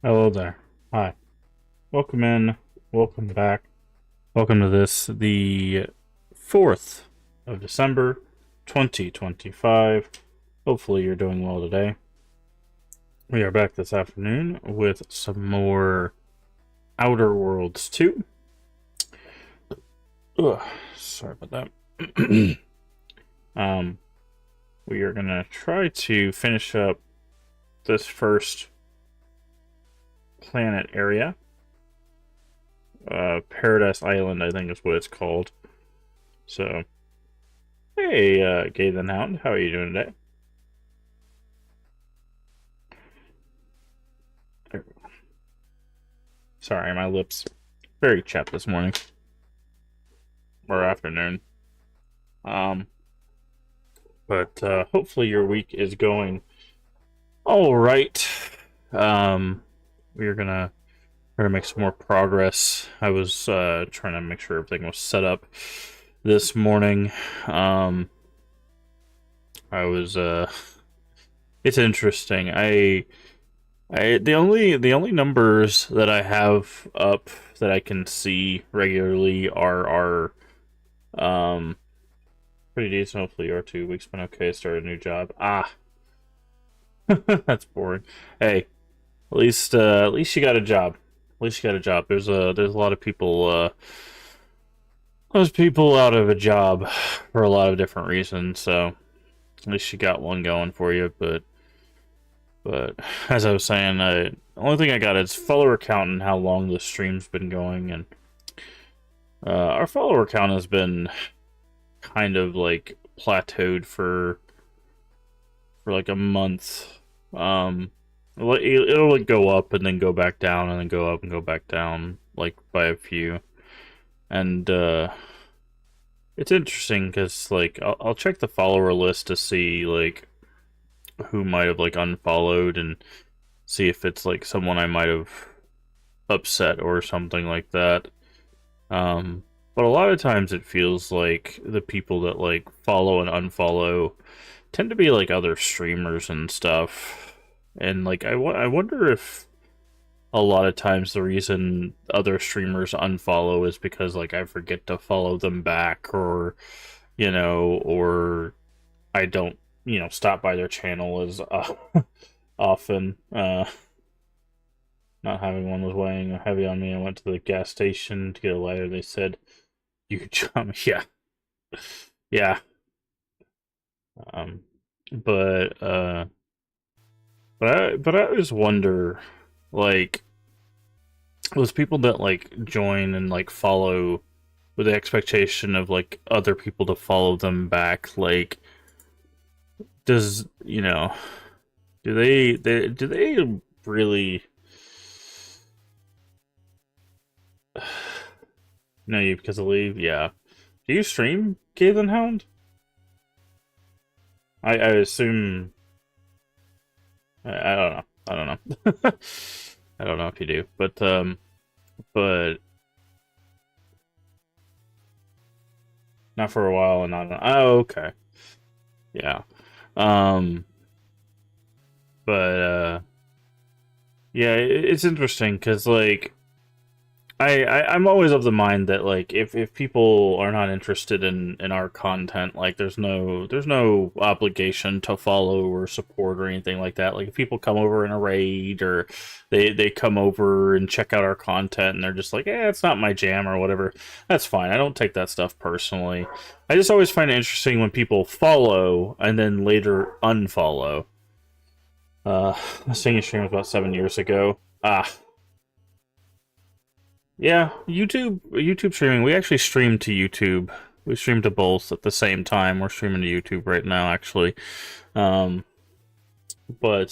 Hello there. Hi. Welcome in. Welcome back. Welcome to this, the 4th of December, 2025. Hopefully you're doing well today. We are back this afternoon with some more Outer Worlds 2. Ugh, sorry about that. We are going to try to finish up this first planet area. Paradise Island, I think is what it's called. So, hey, Gaithen Hound, how are you doing today? Sorry, my lips very chapped this morning or afternoon. But hopefully your week is going all right. We are gonna try to make some more progress. I was trying to make sure everything was set up this morning. I was it's interesting. The only numbers that I have up that I can see regularly are pretty decent. Hopefully your 2 weeks been okay. Started a new job. That's boring. Hey, at least you got a job. At least you got a job. There's a lot of people those people out of a job for a lot of different reasons. So at least you got one going for you. But as I was saying, the only thing I got is follower count and how long the stream's been going, and our follower count has been kind of like plateaued for like a month. It'll like go up and then go back down and then go up and go back down like by a few, and it's interesting because like I'll check the follower list to see like who might have like unfollowed and see if it's like someone I might have upset or something like that. But a lot of times it feels like the people that like follow and unfollow tend to be like other streamers and stuff. And like I wonder if a lot of times the reason other streamers unfollow is because like I forget to follow them back, or or I don't stop by their channel as often. Not having one was weighing heavy on me. I went to the gas station to get a lighter. They said, "You jump." Yeah, yeah. Um, but but I always wonder, like, those people that like join and like follow with the expectation of like other people to follow them back, like, does do they really know you because of leave? Yeah. Do you stream Galen Hound? I assume I don't know. I don't know. I don't know if you do, but not for a while and not. Oh, okay. Yeah. Um, but yeah, it's interesting because like I'm always of the mind that like if people are not interested in our content, like there's no obligation to follow or support or anything like that. Like if people come over in a raid or they come over and check out our content and they're just like, it's not my jam or whatever, that's fine. I don't take that stuff personally. I just always find it interesting when people follow and then later unfollow. I was seeing a stream about 7 years ago. Yeah, YouTube streaming. We actually stream to YouTube. We stream to both at the same time. We're streaming to YouTube right now, actually. Um, but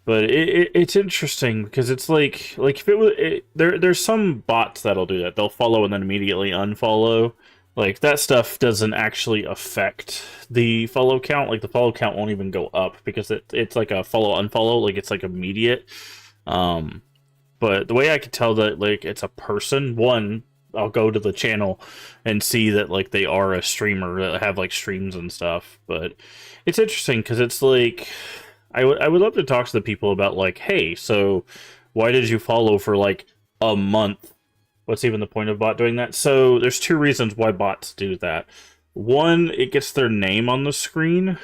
it's interesting because it's like if it was there's some bots that'll do that. They'll follow and then immediately unfollow. Like that stuff doesn't actually affect the follow count. Like the follow count won't even go up because it's like a follow unfollow. Like it's like immediate. Um, but the way I could tell that like it's a person, one, I'll go to the channel and see that like they are a streamer that have like streams and stuff. But it's interesting because it's like I would love to talk to the people about like, hey, so why did you follow for like a month? What's even the point of bot doing that? So there's two reasons why bots do that. One, it gets their name on the screen.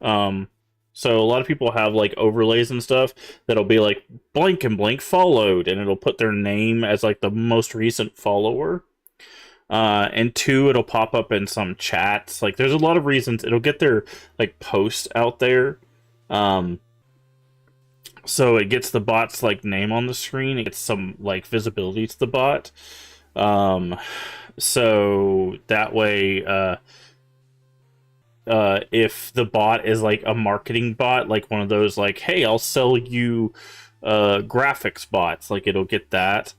Um, so a lot of people have like overlays and stuff that'll be like blank and blank followed, and it'll put their name as like the most recent follower. And two, it'll pop up in some chats. Like there's a lot of reasons. It'll get their like post out there. Um, so it gets the bot's like name on the screen. It gets some like visibility to the bot. Um, so that way, if the bot is like a marketing bot, like one of those like, hey, I'll sell you graphics bots, like it'll get that.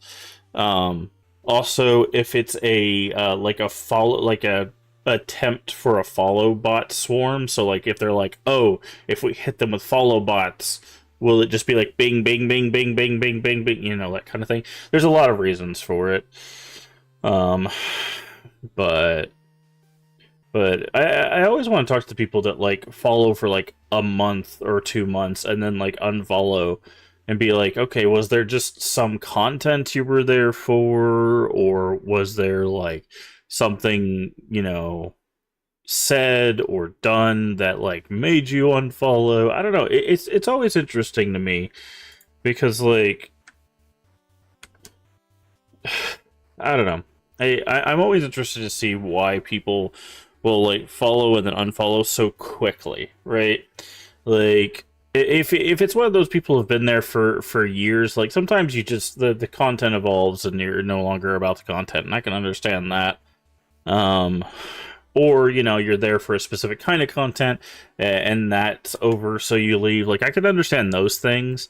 Also, if it's a like a follow, like a attempt for a follow bot swarm, so like if they're like, oh, if we hit them with follow bots, will it just be like bing bing bing bing bing bing bing bing, that kind of thing. There's a lot of reasons for it. um but I always want to talk to people that like follow for like a month or 2 months and then like unfollow and be like, okay, was there just some content you were there for, or was there like something, said or done that like made you unfollow? I don't know. It's always interesting to me because like I don't know. I'm always interested to see why people will like follow and then unfollow so quickly, right? Like if it's one of those people who've been there for years, like sometimes you just the content evolves and you're no longer about the content, and I can understand that. Um, or you're there for a specific kind of content and that's over, so you leave. Like I can understand those things,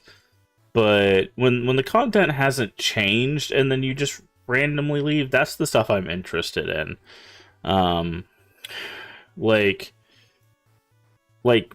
but when the content hasn't changed and then you just randomly leave, that's the stuff I'm interested in. Um, like like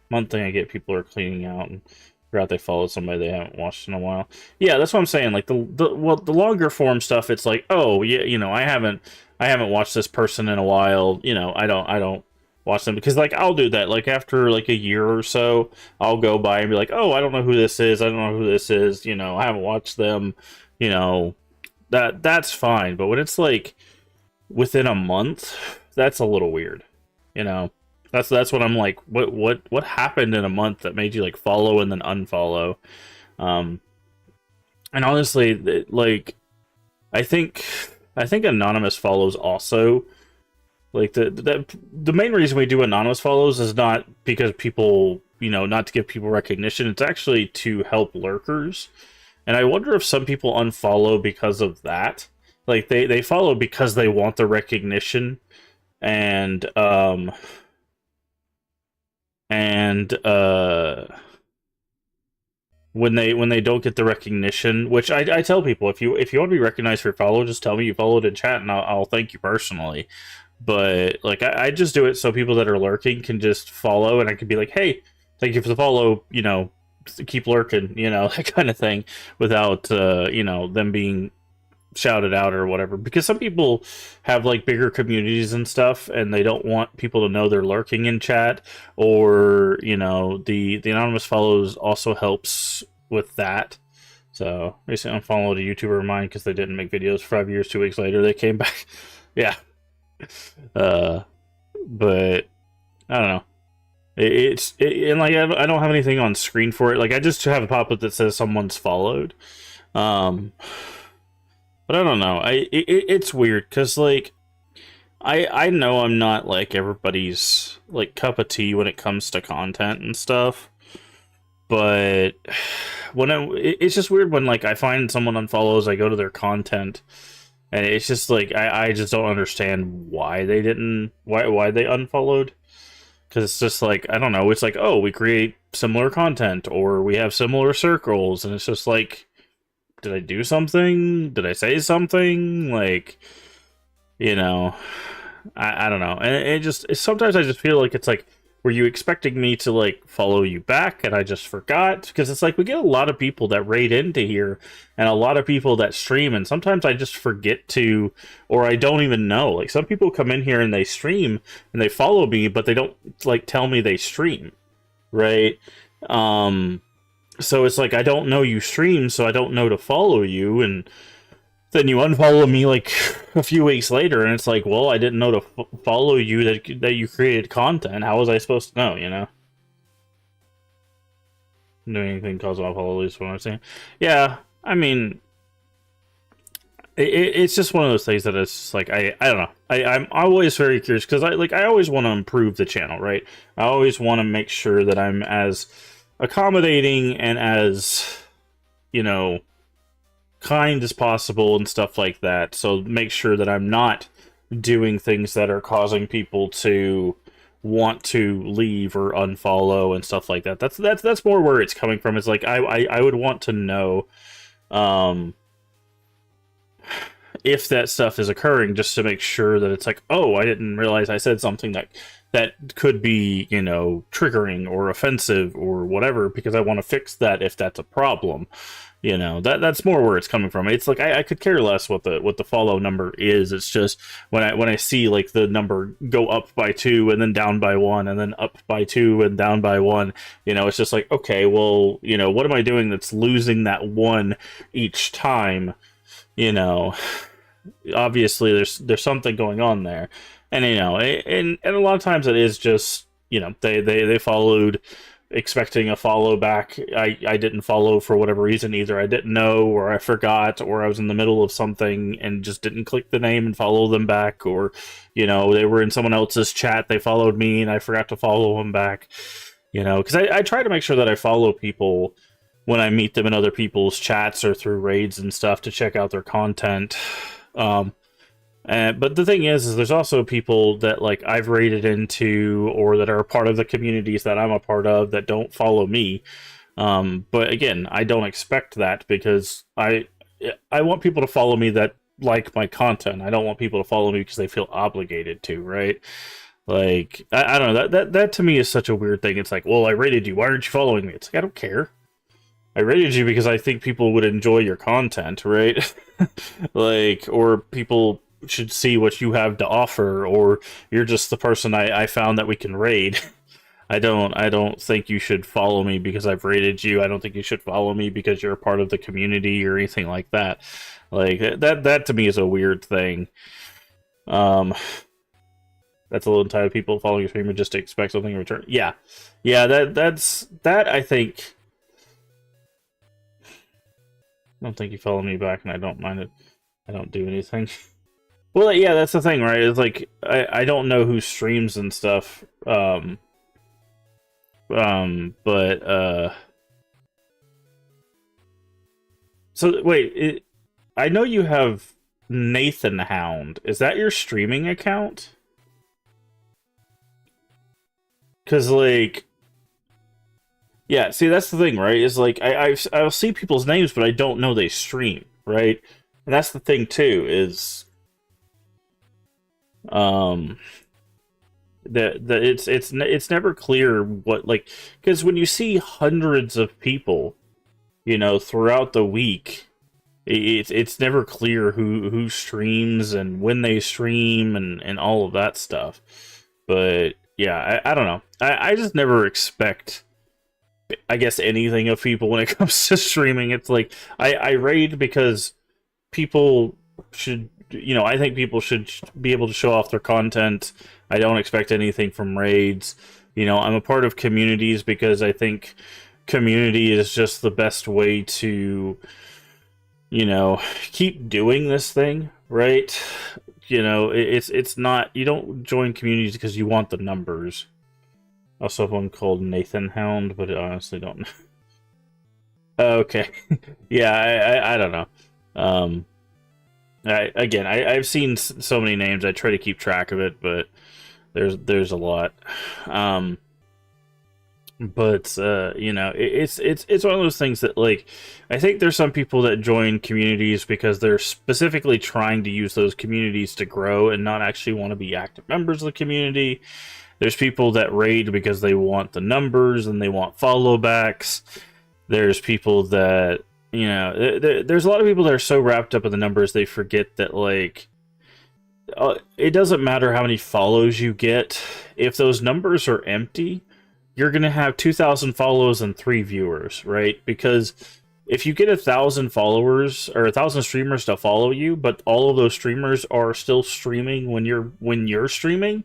one thing I get, people are cleaning out and forgot they followed somebody they haven't watched in a while. Yeah, that's what I'm saying. Like the longer form stuff, it's like, oh yeah, I haven't watched this person in a while. I don't watch them because like I'll do that. Like after like a year or so, I'll go by and be like, oh, I don't know who this is. I don't know who this is. I haven't watched them. That's fine. But when it's like within a month that's a little weird, you know. That's what I'm like. What happened in a month that made you like follow and then unfollow? Um, and honestly, like I think I think anonymous follows also like the main reason we do anonymous follows is not because people, you know, not to give people recognition. It's actually to help lurkers. And I wonder if some people unfollow because of that. Like they follow because they want the recognition and and when they don't get the recognition, which I tell people, if you want to be recognized for your follow, just tell me you followed in chat and I'll thank you personally. But like I just do it so people that are lurking can just follow, and I can be like, hey, thank you for the follow, you know, keep lurking, you know, that kind of thing, without you know, them being shouted out or whatever. Because some people have like bigger communities and stuff, and they don't want people to know they're lurking in chat, or you know, the anonymous follows also helps with that. So recently unfollowed a YouTuber of mine because they didn't make videos for 5 years. 2 weeks later, they came back. Yeah. Uh, but I don't know. And like I don't have anything on screen for it. Like I just have a pop up that says someone's followed. Um, but I don't know. It's weird because like I know I'm not like everybody's like cup of tea when it comes to content and stuff. But when it's just weird when like I find someone unfollows, I go to their content. And it's just like I just don't understand why they didn't why they unfollowed, because it's just like I don't know, it's like, oh, we create similar content or we have similar circles, and it's just like, did I do something? Did I say something? Like, you know, I don't know. And it just sometimes I just feel like it's like, were you expecting me to like follow you back and I just forgot? Because it's like we get a lot of people that raid into here and a lot of people that stream, and sometimes I just forget to, or I don't even know. Like some people come in here and they stream and they follow me, but they don't like tell me they stream, right? So it's like I don't know you stream, so I don't know to follow you, and then you unfollow me like a few weeks later, and it's like, well, I didn't know to follow you, that you created content. How was I supposed to know? You know, doing anything cause I'll follow, at least what I'm saying. Yeah, I mean, it's just one of those things that it's just like I don't know. I'm always very curious because I always want to improve the channel, right? I always want to make sure that I'm as accommodating and as, you know, kind as possible and stuff like that. So make sure that I'm not doing things that are causing people to want to leave or unfollow and stuff like that. That's more where it's coming from. It's like I would want to know if that stuff is occurring, just to make sure that it's like, oh, I didn't realize I said something that could be, you know, triggering or offensive or whatever, because I want to fix that if that's a problem. You know, that's more where it's coming from. It's like I could care less what the follow number is. It's just when I see like the number go up by 2 and then down by 1 and then up by 2 and down by 1, you know, it's just like, okay, well, you know, what am I doing that's losing that 1 each time? You know, obviously there's something going on there. And you know, and a lot of times it is just, you know, they followed expecting a follow back. I didn't follow for whatever reason. Either I didn't know, or I forgot, or I was in the middle of something and just didn't click the name and follow them back, or you know, they were in someone else's chat, they followed me and I forgot to follow them back. You know, because I try to make sure that I follow people when I meet them in other people's chats or through raids and stuff to check out their content. But the thing is there's also people that like I've raided into or that are a part of the communities that I'm a part of that don't follow me. But again, I don't expect that, because I want people to follow me that like my content. I don't want people to follow me because they feel obligated to, right? Like I don't know, that to me is such a weird thing. It's like, well, I raided you, why aren't you following me? It's like, I don't care. I rated you because I think people would enjoy your content, right? Like, or people should see what you have to offer, or you're just the person I found that we can raid. I don't think you should follow me because I've rated you. I don't think you should follow me because you're a part of the community or anything like that. Like that to me is a weird thing. That's a little entitled people following a streamer just to expect something in return. Yeah, yeah. That. I think. I don't think you follow me back, and I don't mind it. I don't do anything. Well, yeah, that's the thing, right? It's like I don't know who streams and stuff. But so wait, I know you have Nathan Hound. Is that your streaming account? Because like, yeah, see, that's the thing, right? Is like I'll see people's names, but I don't know they stream, right? And that's the thing too. Is um that it's never clear what, like, because when you see hundreds of people, throughout the week, it's never clear who streams and when they stream and all of that stuff. But yeah, I don't know. I just never expect, I guess, anything of people when it comes to streaming. It's like I raid because people should, I think people should be able to show off their content. I don't expect anything from raids. I'm a part of communities because I think community is just the best way to, keep doing this thing, right? It's not, you don't join communities because you want the numbers. I also have one called Nathan Hound, but I honestly don't know. Okay. Yeah, I don't know. Um, I've seen so many names. I try to keep track of it, but there's a lot. Um, but it's one of those things that, like, I think there's some people that join communities because they're specifically trying to use those communities to grow and not actually want to be active members of the community. There's people that raid because they want the numbers and they want follow backs. There's people that, there's a lot of people that are so wrapped up in the numbers they forget that, like, it doesn't matter how many follows you get. If those numbers are empty, you're going to have 2,000 follows and 3 viewers, right? Because if you get 1,000 followers or 1,000 streamers to follow you, but all of those streamers are still streaming when you're streaming,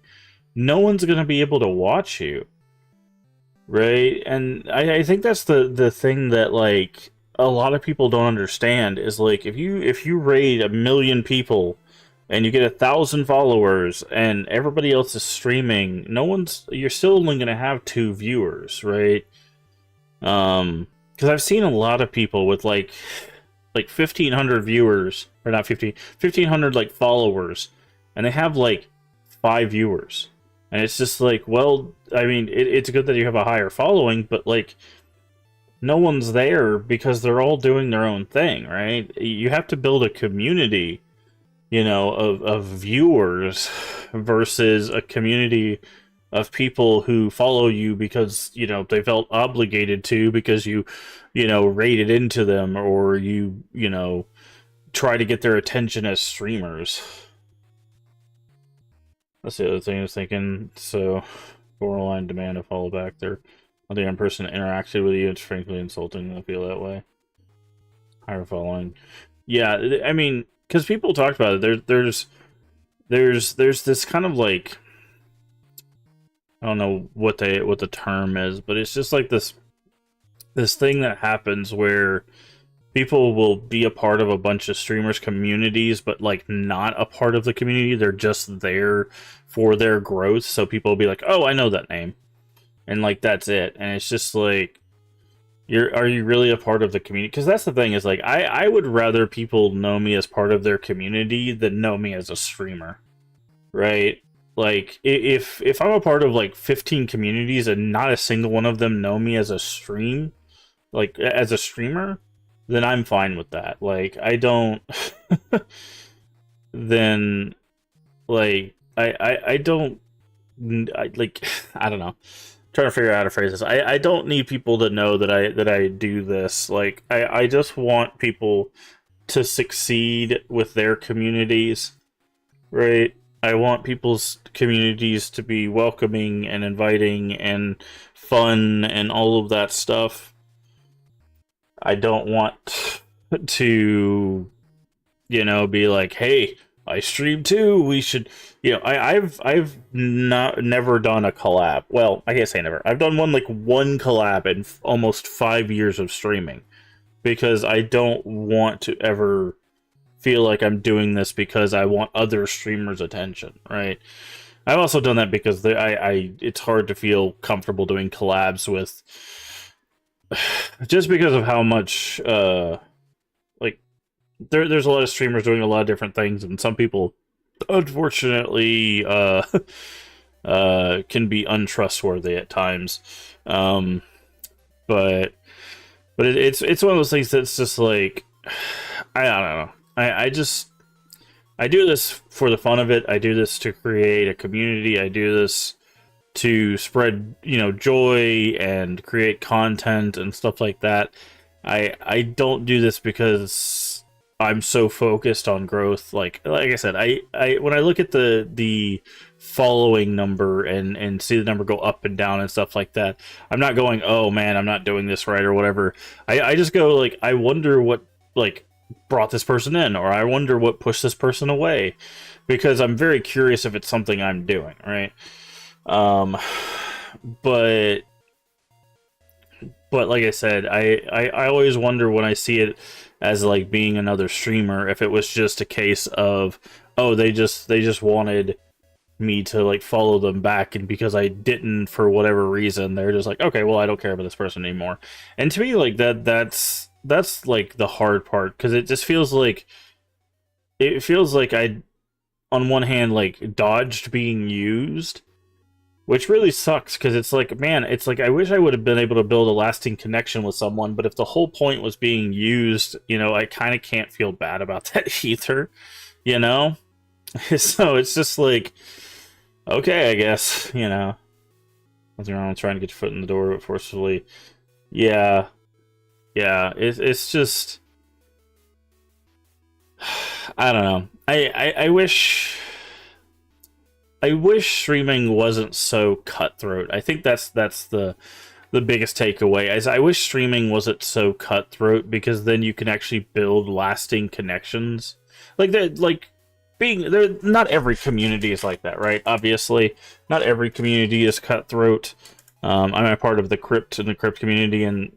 no one's going to be able to watch you, right? And I think that's the thing that, like, a lot of people don't understand is, like, if you raid 1,000,000 people and you get 1,000 followers and everybody else is streaming, you're still only going to have 2 viewers, right? Because I've seen a lot of people with like 1,500 viewers, or not 1,500 like followers, and they have like 5 viewers. And it's just like, well, I mean, it's good that you have a higher following, but, like, no one's there because they're all doing their own thing, right? You have to build a community, of viewers versus a community of people who follow you because, they felt obligated to because you raided into them, or you try to get their attention as streamers. That's the other thing I was thinking. So, borderline demand to follow back their other young person interacted with you. It's frankly insulting to feel that way. Higher following. Yeah, I mean, because people talked about it. There's this kind of, like, I don't know what the term is, but it's just like this thing that happens where people will be a part of a bunch of streamers communities, but, like, not a part of the community. They're just there for their growth. So people will be like, "Oh, I know that name," and, like, that's it. And it's just like, are you really a part of the community? Because that's the thing, is, like, I would rather people know me as part of their community than know me as a streamer, right? Like, if I'm a part of like 15 communities and not a single one of them know me as a streamer, then I'm fine with that. Like, I don't then, like, I don't, like, I don't know. Trying to figure out how to phrase this. I don't need people to know that I do this. Like, I just want people to succeed with their communities, right? I want people's communities to be welcoming and inviting and fun and all of that stuff. I don't want to, be like, "Hey, I stream too. We should, I've not never done a collab. Well, I can't say never. I've done one collab in almost 5 years of streaming because I don't want to ever feel like I'm doing this because I want other streamers' attention, right? I've also done that because it's hard to feel comfortable doing collabs with, just because of how much like there's a lot of streamers doing a lot of different things, and some people unfortunately can be untrustworthy at times. Um, but it's one of those things that's just like, I don't know. I do this for the fun of it. I do this to create a community. I do this to spread, joy and create content and stuff like that. I don't do this because I'm so focused on growth. Like I said, I when I look at the following number and see the number go up and down and stuff like that, I'm not going, oh man, I'm not doing this right or whatever. I just go like, I wonder what brought this person in, or I wonder what pushed this person away, because I'm very curious if it's something I'm doing, right? But like I said, I always wonder when I see it as like being another streamer, if it was just a case of, oh, they just wanted me to like follow them back, and because I didn't for whatever reason, they're just like, okay, well, I don't care about this person anymore. And to me, like that's like the hard part, because it just feels like I, on one hand, like dodged being used, which really sucks, because it's like, man, it's like I wish I would have been able to build a lasting connection with someone, but if the whole point was being used, I kind of can't feel bad about that either, So it's just like, okay, I guess, nothing wrong with trying to get your foot in the door forcefully. Yeah, it's just, I don't know. I wish streaming wasn't so cutthroat. I think that's the biggest takeaway. As I wish streaming wasn't so cutthroat, because then you can actually build lasting connections. Like that, like being there. Not every community is like that, right? Obviously, not every community is cutthroat. I'm a part of the crypt community, and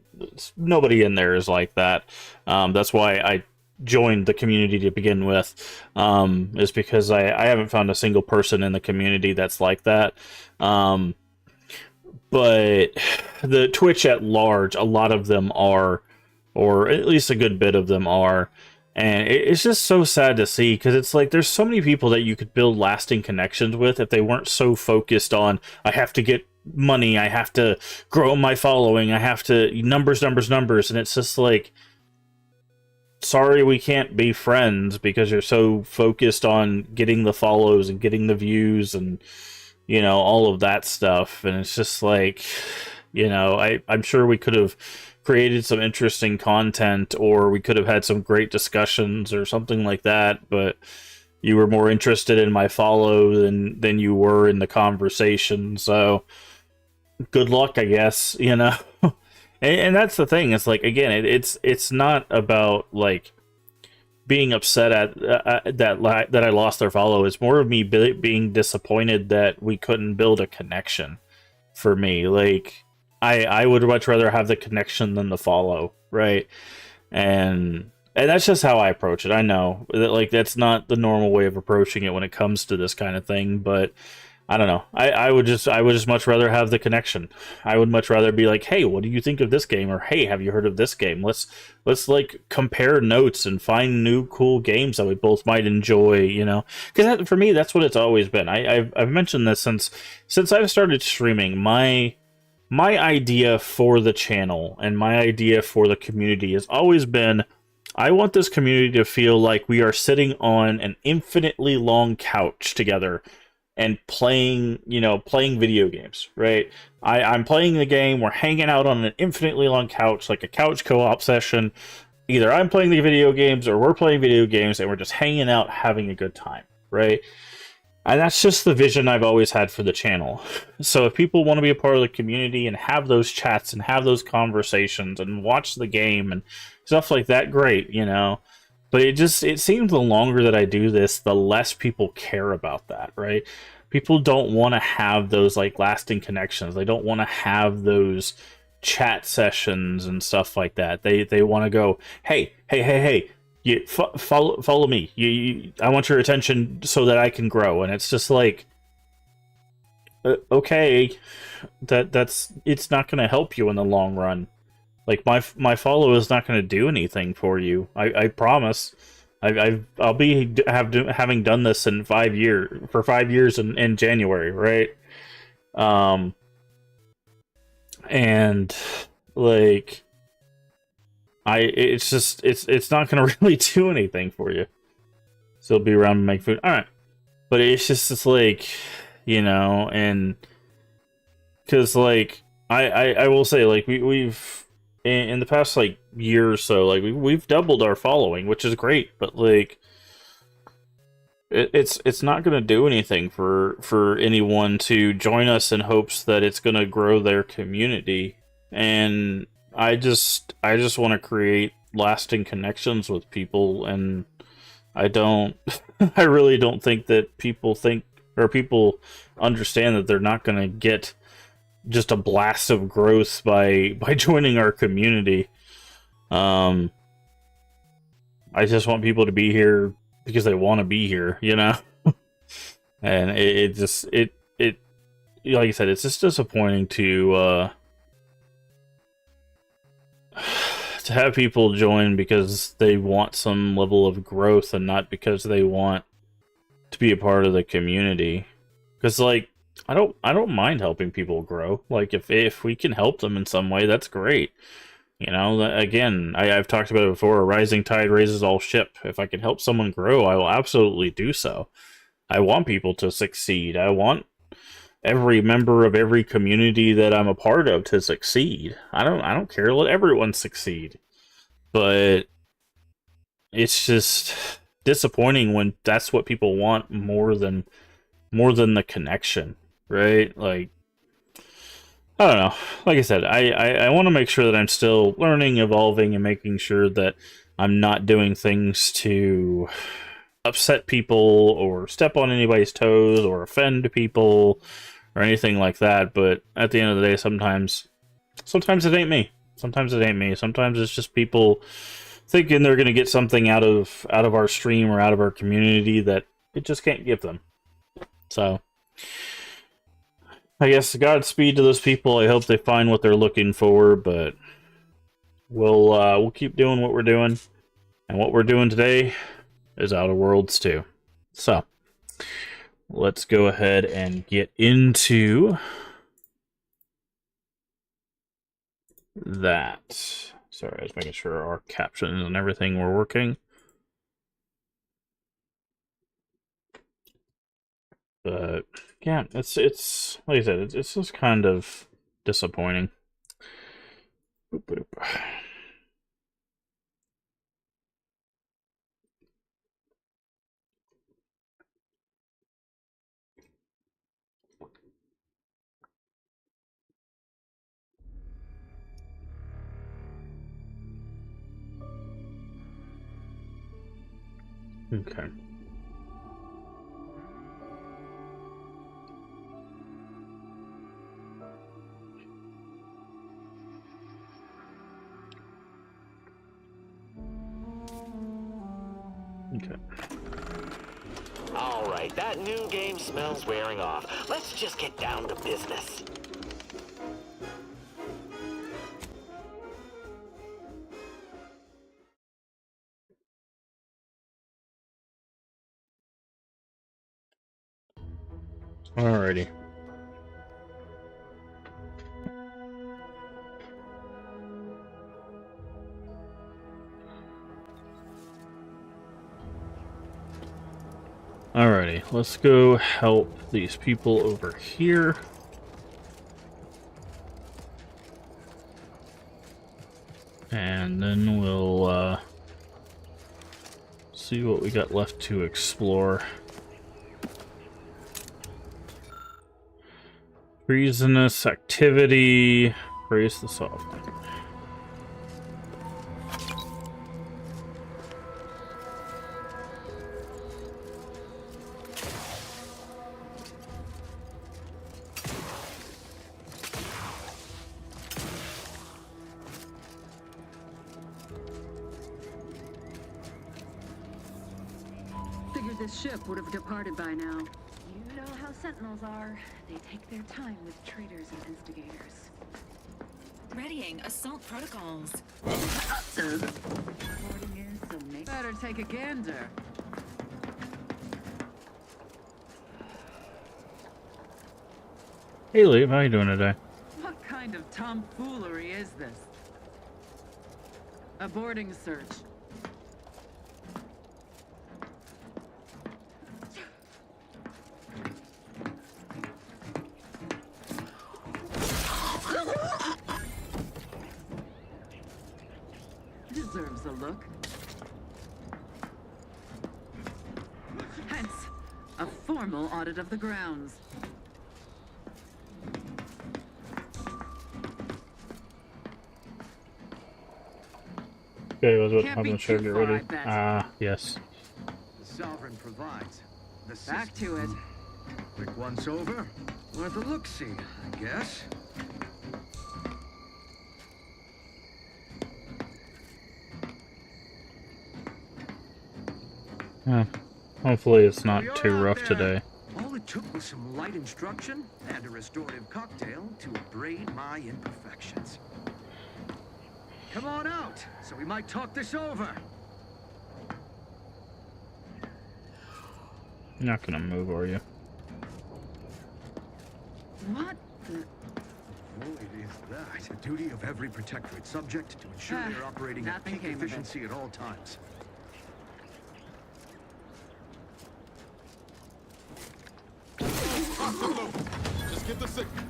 nobody in there is like that. That's why I joined the community to begin with, is because I haven't found a single person in the community that's like that. But the Twitch at large, a lot of them are, or at least a good bit of them are, and it's just so sad to see, because it's like there's so many people that you could build lasting connections with if they weren't so focused on, I have to get money, I have to grow my following, I have to numbers, and it's just like, sorry, we can't be friends because you're so focused on getting the follows and getting the views and all of that stuff. And it's just like, I'm sure we could have created some interesting content, or we could have had some great discussions or something like that, but you were more interested in my follow than you were in the conversation. So good luck, I guess, And that's the thing. It's like, again, it's not about like being upset at that I lost their follow. It's more of me being disappointed that we couldn't build a connection. For me, like I would much rather have the connection than the follow, right? And that's just how I approach it. I know that like that's not the normal way of approaching it when it comes to this kind of thing, but I don't know. I would just much rather have the connection. I would much rather be like, hey, what do you think of this game? Or hey, have you heard of this game? Let's like compare notes and find new cool games that we both might enjoy, Because for me, that's what it's always been. I've mentioned this since I've started streaming. My idea for the channel and my idea for the community has always been, I want this community to feel like we are sitting on an infinitely long couch together and playing video games, right? I'm playing the game, we're hanging out on an infinitely long couch, like a couch co-op session. Either I'm playing the video games or we're playing video games, and we're just hanging out, having a good time, right? And that's just the vision I've always had for the channel. So if people want to be a part of the community and have those chats and have those conversations and watch the game and stuff like that, great, But it seems the longer that I do this, the less people care about that, right? People don't want to have those like lasting connections. They don't want to have those chat sessions and stuff like that. They want to go, hey, you follow me. I want your attention so that I can grow. And it's just like, okay, that's it's not going to help you in the long run. Like my follow is not going to do anything for you. I promise. I'll be having done this in 5 years for 5 years in January, right? Um, and like it's just it's not going to really do anything for you. Still be around and make food, all right? But it's like, you know, and because like I will say like we've in the past like year or so, like we've doubled our following, which is great, but like it's not going to do anything for anyone to join us in hopes that it's going to grow their community. And I just want to create lasting connections with people, and I don't I really don't think that people understand that they're not going to get just a blast of growth by joining our community. I just want people to be here because they want to be here, you know. And it just like I said, it's just disappointing to have people join because they want some level of growth and not because they want to be a part of the community. Because like I don't mind helping people grow. Like if we can help them in some way, that's great. You know, again, I've talked about it before. A rising tide raises all ship. If I can help someone grow, I will absolutely do so. I want people to succeed. I want every member of every community that I'm a part of to succeed. I don't care. Let everyone succeed. But it's just disappointing when that's what people want more than the connection, right? Like I don't know. Like I said, I want to make sure that I'm still learning, evolving, and making sure that I'm not doing things to upset people or step on anybody's toes or offend people or anything like that. But at the end of the day, sometimes it ain't me. Sometimes it ain't me. Sometimes it's just people thinking they're going to get something out of our stream or out of our community that it just can't give them. So I guess Godspeed to those people. I hope they find what they're looking for, but we'll keep doing what we're doing, and what we're doing today is Outer Worlds 2. So let's go ahead and get into that. Sorry, I was making sure our captions and everything were working. But yeah, it's like I said, it's just kind of disappointing. Boop, boop. Okay. Okay. All right, that new game smells wearing off. Let's just get down to business. Alrighty. Alrighty, let's go help these people over here. And then we'll see what we got left to explore. Treasonous activity. Praise the soft. This ship would have departed by now. You know how Sentinels are. They take their time with traitors and instigators. Readying assault protocols. Boarding in, so better take a gander. Hey, Lee, how you doing today? What kind of tomfoolery is this? A boarding search. Deserves a look. Hence, a formal audit of the grounds. Okay, was what Can't I'm be gonna show too you far, I ready. bet. Ah, yes. The Sovereign provides. The Back to it. Quick once over. Worth a look-see, I guess. Yeah. Hopefully it's So not you're too out rough there. today. All it took was some light instruction and a restorative cocktail to abrade my imperfections. Come on out, so we might talk this over. You're not gonna move, are you? What the? Void is that. The duty of every protectorate subject to ensure Ah, they are operating at nothing peak came of it. efficiency at all times. Just give the signal.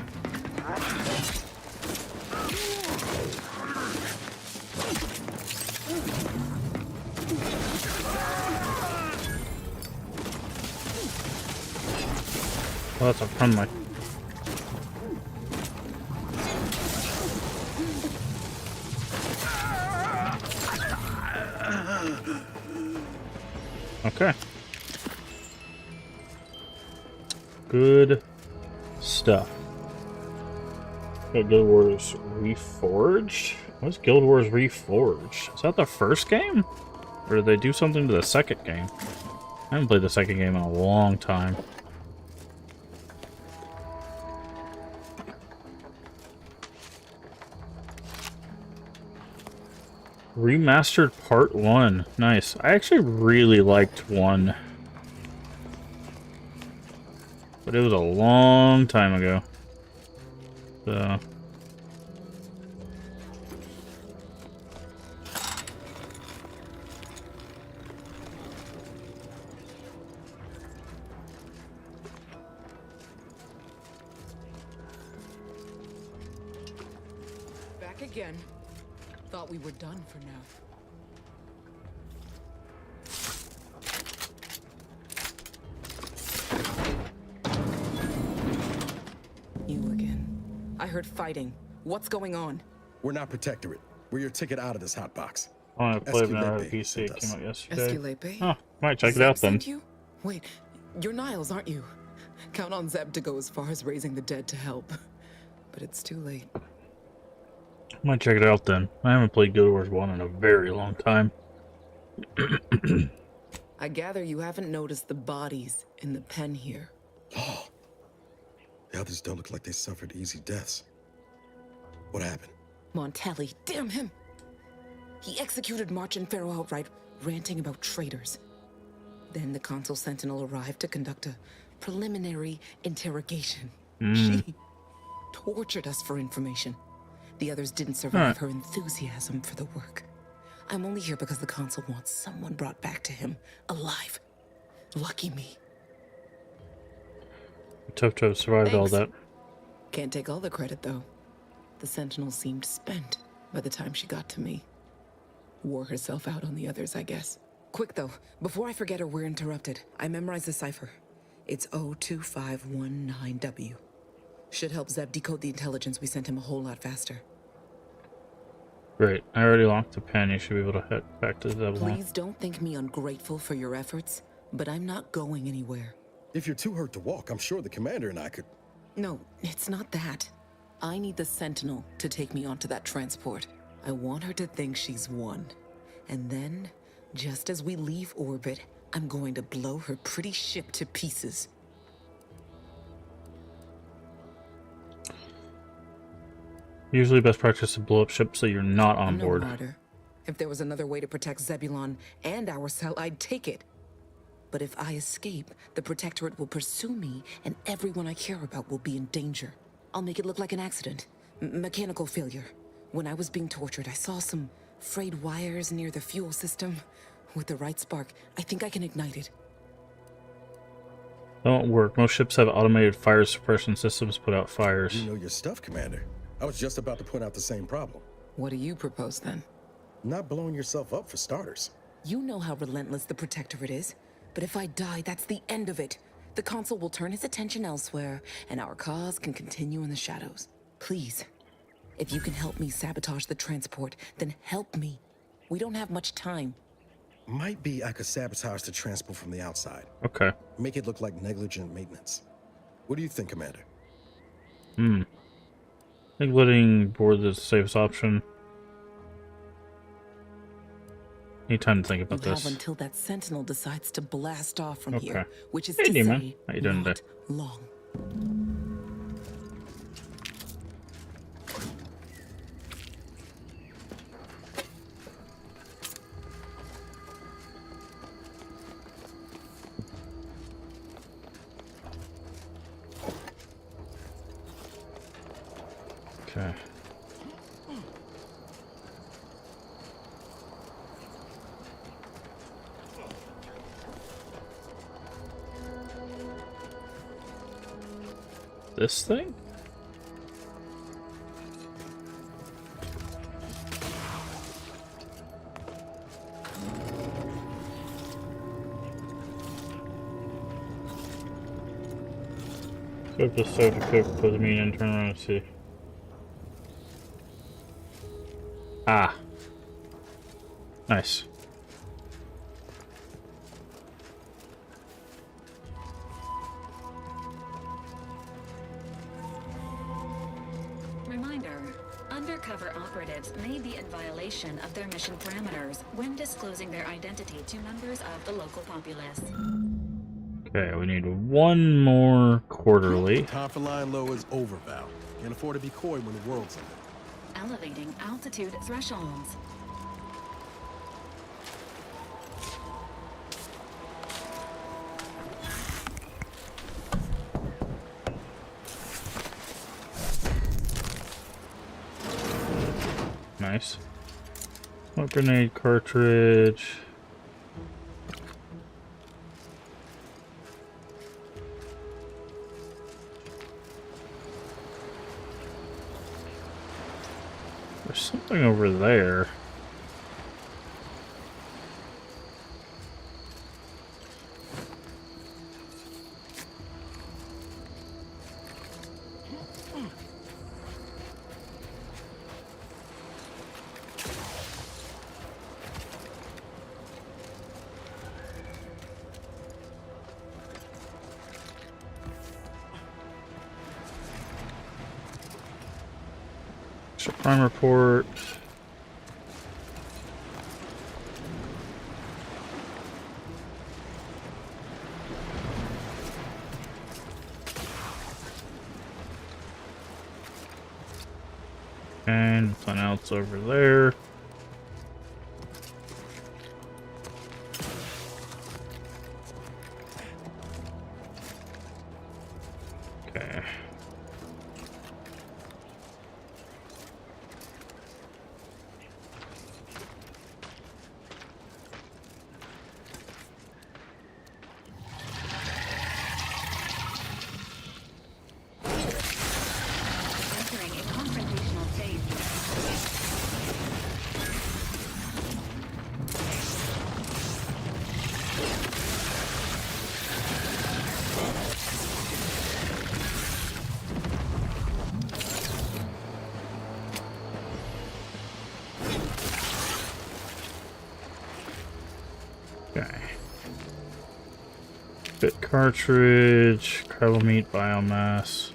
Well, that's a friendly. Okay. Good stuff. Got Guild Wars Reforged? What's Guild Wars Reforged? Is that the first game? Or did they do something to the second game? I haven't played the second game in a long time. Remastered Part 1. Nice. I actually really liked 1. But it was a long time ago. So... Back again. Thought we were done for now. You again. I heard fighting. What's going on? We're not Protectorate. We're your ticket out of this hot box. I want to play it on Esculape PC. sent It came us. out yesterday. Esculape? Oh, might check it Zeb out then. sent you? Wait, you're Niles, aren't you? Count on Zeb to go as far as raising the dead to help. But it's too late. Might check it out then. I haven't played Guild Wars 1 in a very long time. I gather you haven't noticed the bodies in the pen here. Oh. The others don't look like they suffered easy deaths. What happened? Montelli, damn him! He executed March and Pharaoh outright, ranting about traitors. Then the Consul Sentinel arrived to conduct a preliminary interrogation. She tortured us for information. The others didn't survive her enthusiasm for the work. I'm only here because the Consul wants someone brought back to him, alive. Lucky me. Tough to have survived all Thanks. that. Can't take all the credit, though. The Sentinel seemed spent by the time she got to me. Wore herself out on the others, I guess. Quick, though, before I forget or we're interrupted, I memorized the cipher. It's O2519W. Should help Zeb decode the intelligence we sent him a whole lot faster. Great. I already locked the pen. You should be able to head back to Zebulon. Please don't think me ungrateful for your efforts, but I'm not going anywhere. If you're too hurt to walk, I'm sure the commander and I could... No, it's not that. I need the Sentinel to take me onto that transport. I want her to think she's won. And then, just as we leave orbit, I'm going to blow her pretty ship to pieces. Usually best practice to blow up ships so you're not on I'm no board. martyr. If there was another way to protect Zebulon and our cell, I'd take it. But if I escape, the Protectorate will pursue me, and everyone I care about will be in danger. I'll make it look like an accident. Mechanical failure. When I was being tortured, I saw some frayed wires near the fuel system. With the right spark, I think I can ignite it. That won't work. Most ships have automated fire suppression systems put out fires. You know your stuff, Commander. I was just about to point out the same problem. What do you propose, then? Not blowing yourself up, for starters. You know how relentless the Protectorate is. But if I die, that's the end of it. The Consul will turn his attention elsewhere, and our cause can continue in the shadows. Please, if you can help me sabotage the transport, then help me. We don't have much time. Might be I could sabotage the transport from the outside. Okay. Make it look like negligent maintenance. What do you think, Commander? I think letting board is the safest option. Need time to think about You this. have until that Sentinel decides to blast off from Okay. here, which is Hey, to Demon. say, How you doing not today? long. Okay. This thing? Equip the stuff, equip the mean and turn around and see. Ah. Nice. Reminder, undercover operatives may be in violation of their mission parameters when disclosing their identity to members of the local populace. Okay, we need one more quarterly. Time for lying low is over, Val. Can't afford to be coy when the world's in it. Elevating altitude thresholds. Nice. Smoke grenade cartridge. There's something over there. Prime report. And nothing else over there. Okay. Entering a confrontational phase. Okay. Bit cartridge, carbo meat, biomass.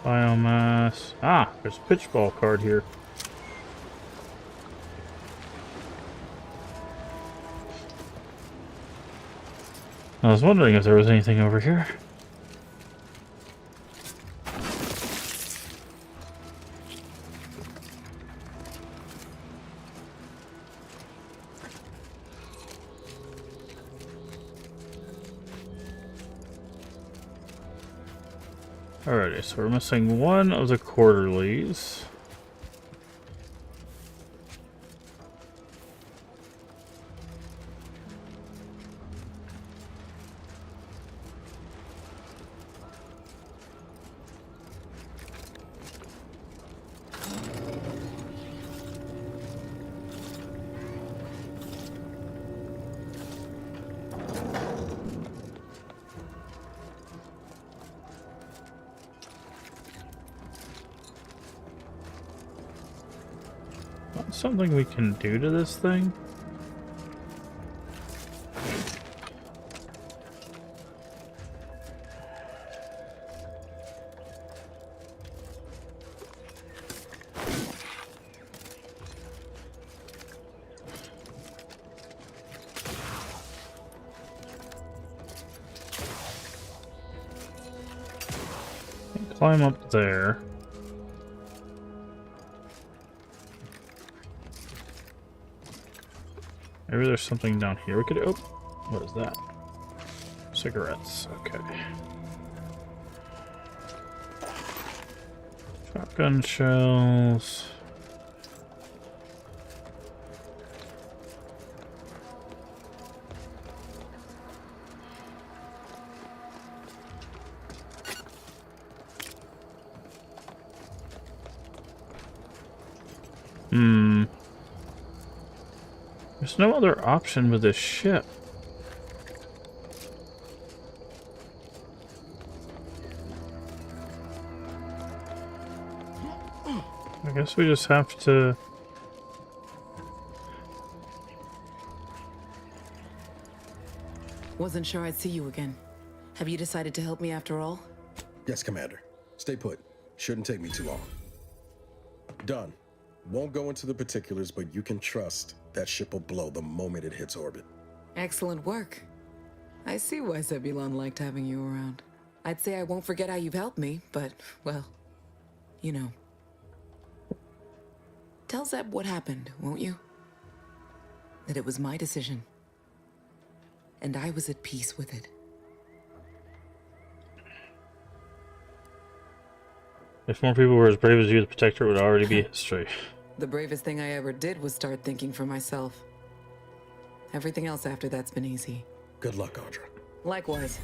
Biomass. Ah, there's a pitch ball card here. I was wondering if there was anything over here. Alrighty, so we're missing one of the quarterlies. Something we can do to this thing? Climb up there. Maybe there's something down here we could. Oh, what is that? Cigarettes. Okay. Shotgun shells. There's no other option with this ship. I guess we just have to... Wasn't sure I'd see you again. Have you decided to help me after all? Yes, Commander. Stay put. Shouldn't take me too long. Done. Won't go into the particulars, but you can trust that ship will blow the moment it hits orbit. Excellent work. I see why Zebulon liked having you around. I'd say I won't forget how you've helped me, but, well, you know. Tell Zeb what happened, won't you? That it was my decision. And I was at peace with it. If more people were as brave as you, the Protector would already be history. The bravest thing I ever did was start thinking for myself. Everything else after that's been easy. Good luck, Audra. Likewise.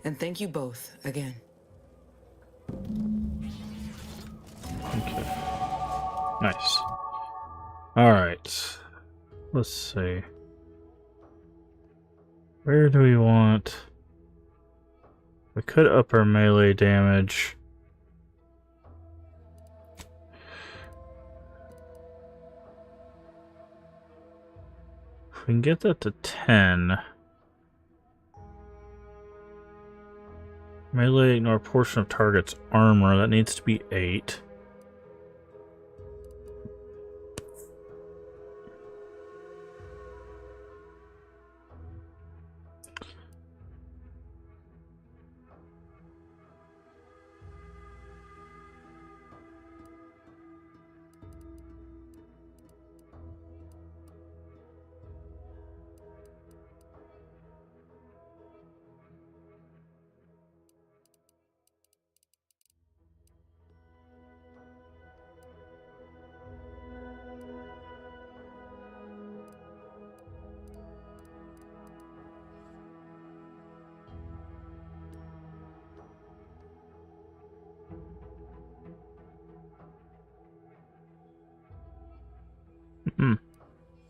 And thank you both again. Okay. Nice. Alright. Let's see. Where do we want... We could up our melee damage. If we can get that to 10... Melee ignore portion of target's armor. That needs to be 8.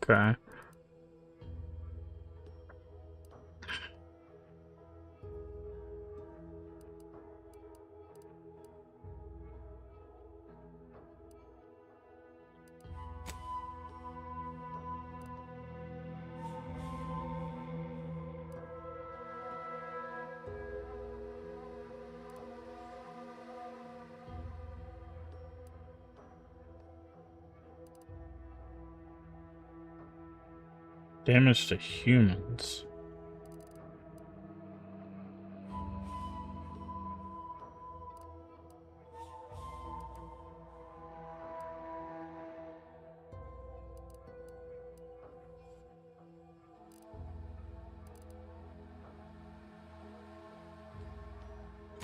Okay. Damage to humans.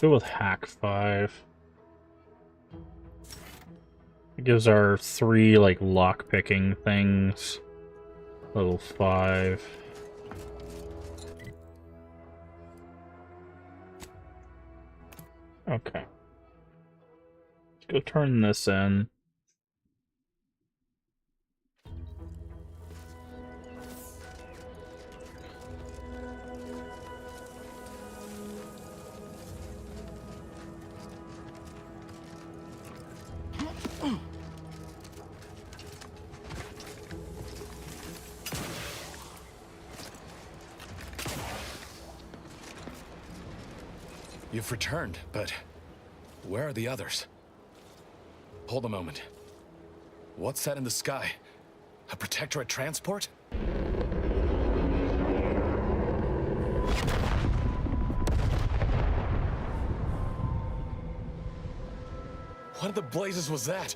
Go with hack 5. It gives our 3 like lock picking things. Level 5. Okay. Let's go turn this in. You've returned, but where are the others? Hold a moment. What's that in the sky? A Protectorate transport? What in the blazes was that?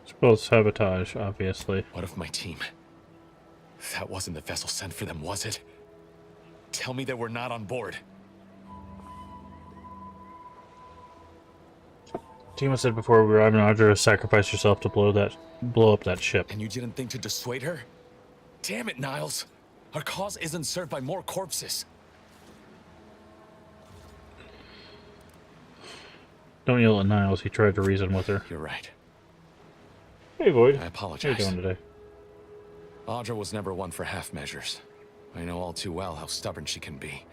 Suppose sabotage, obviously. What of my team? That wasn't the vessel sent for them, was it? Tell me they were not on board. Tima said before we arrived in Audra, sacrifice yourself to blow up that ship. And you didn't think to dissuade her? Damn it, Niles! Our cause isn't served by more corpses. Don't yell at Niles, he tried to reason with her. You're right. Hey Void. I apologize. How you doing today? Audra was never one for half measures. I know all too well how stubborn she can be.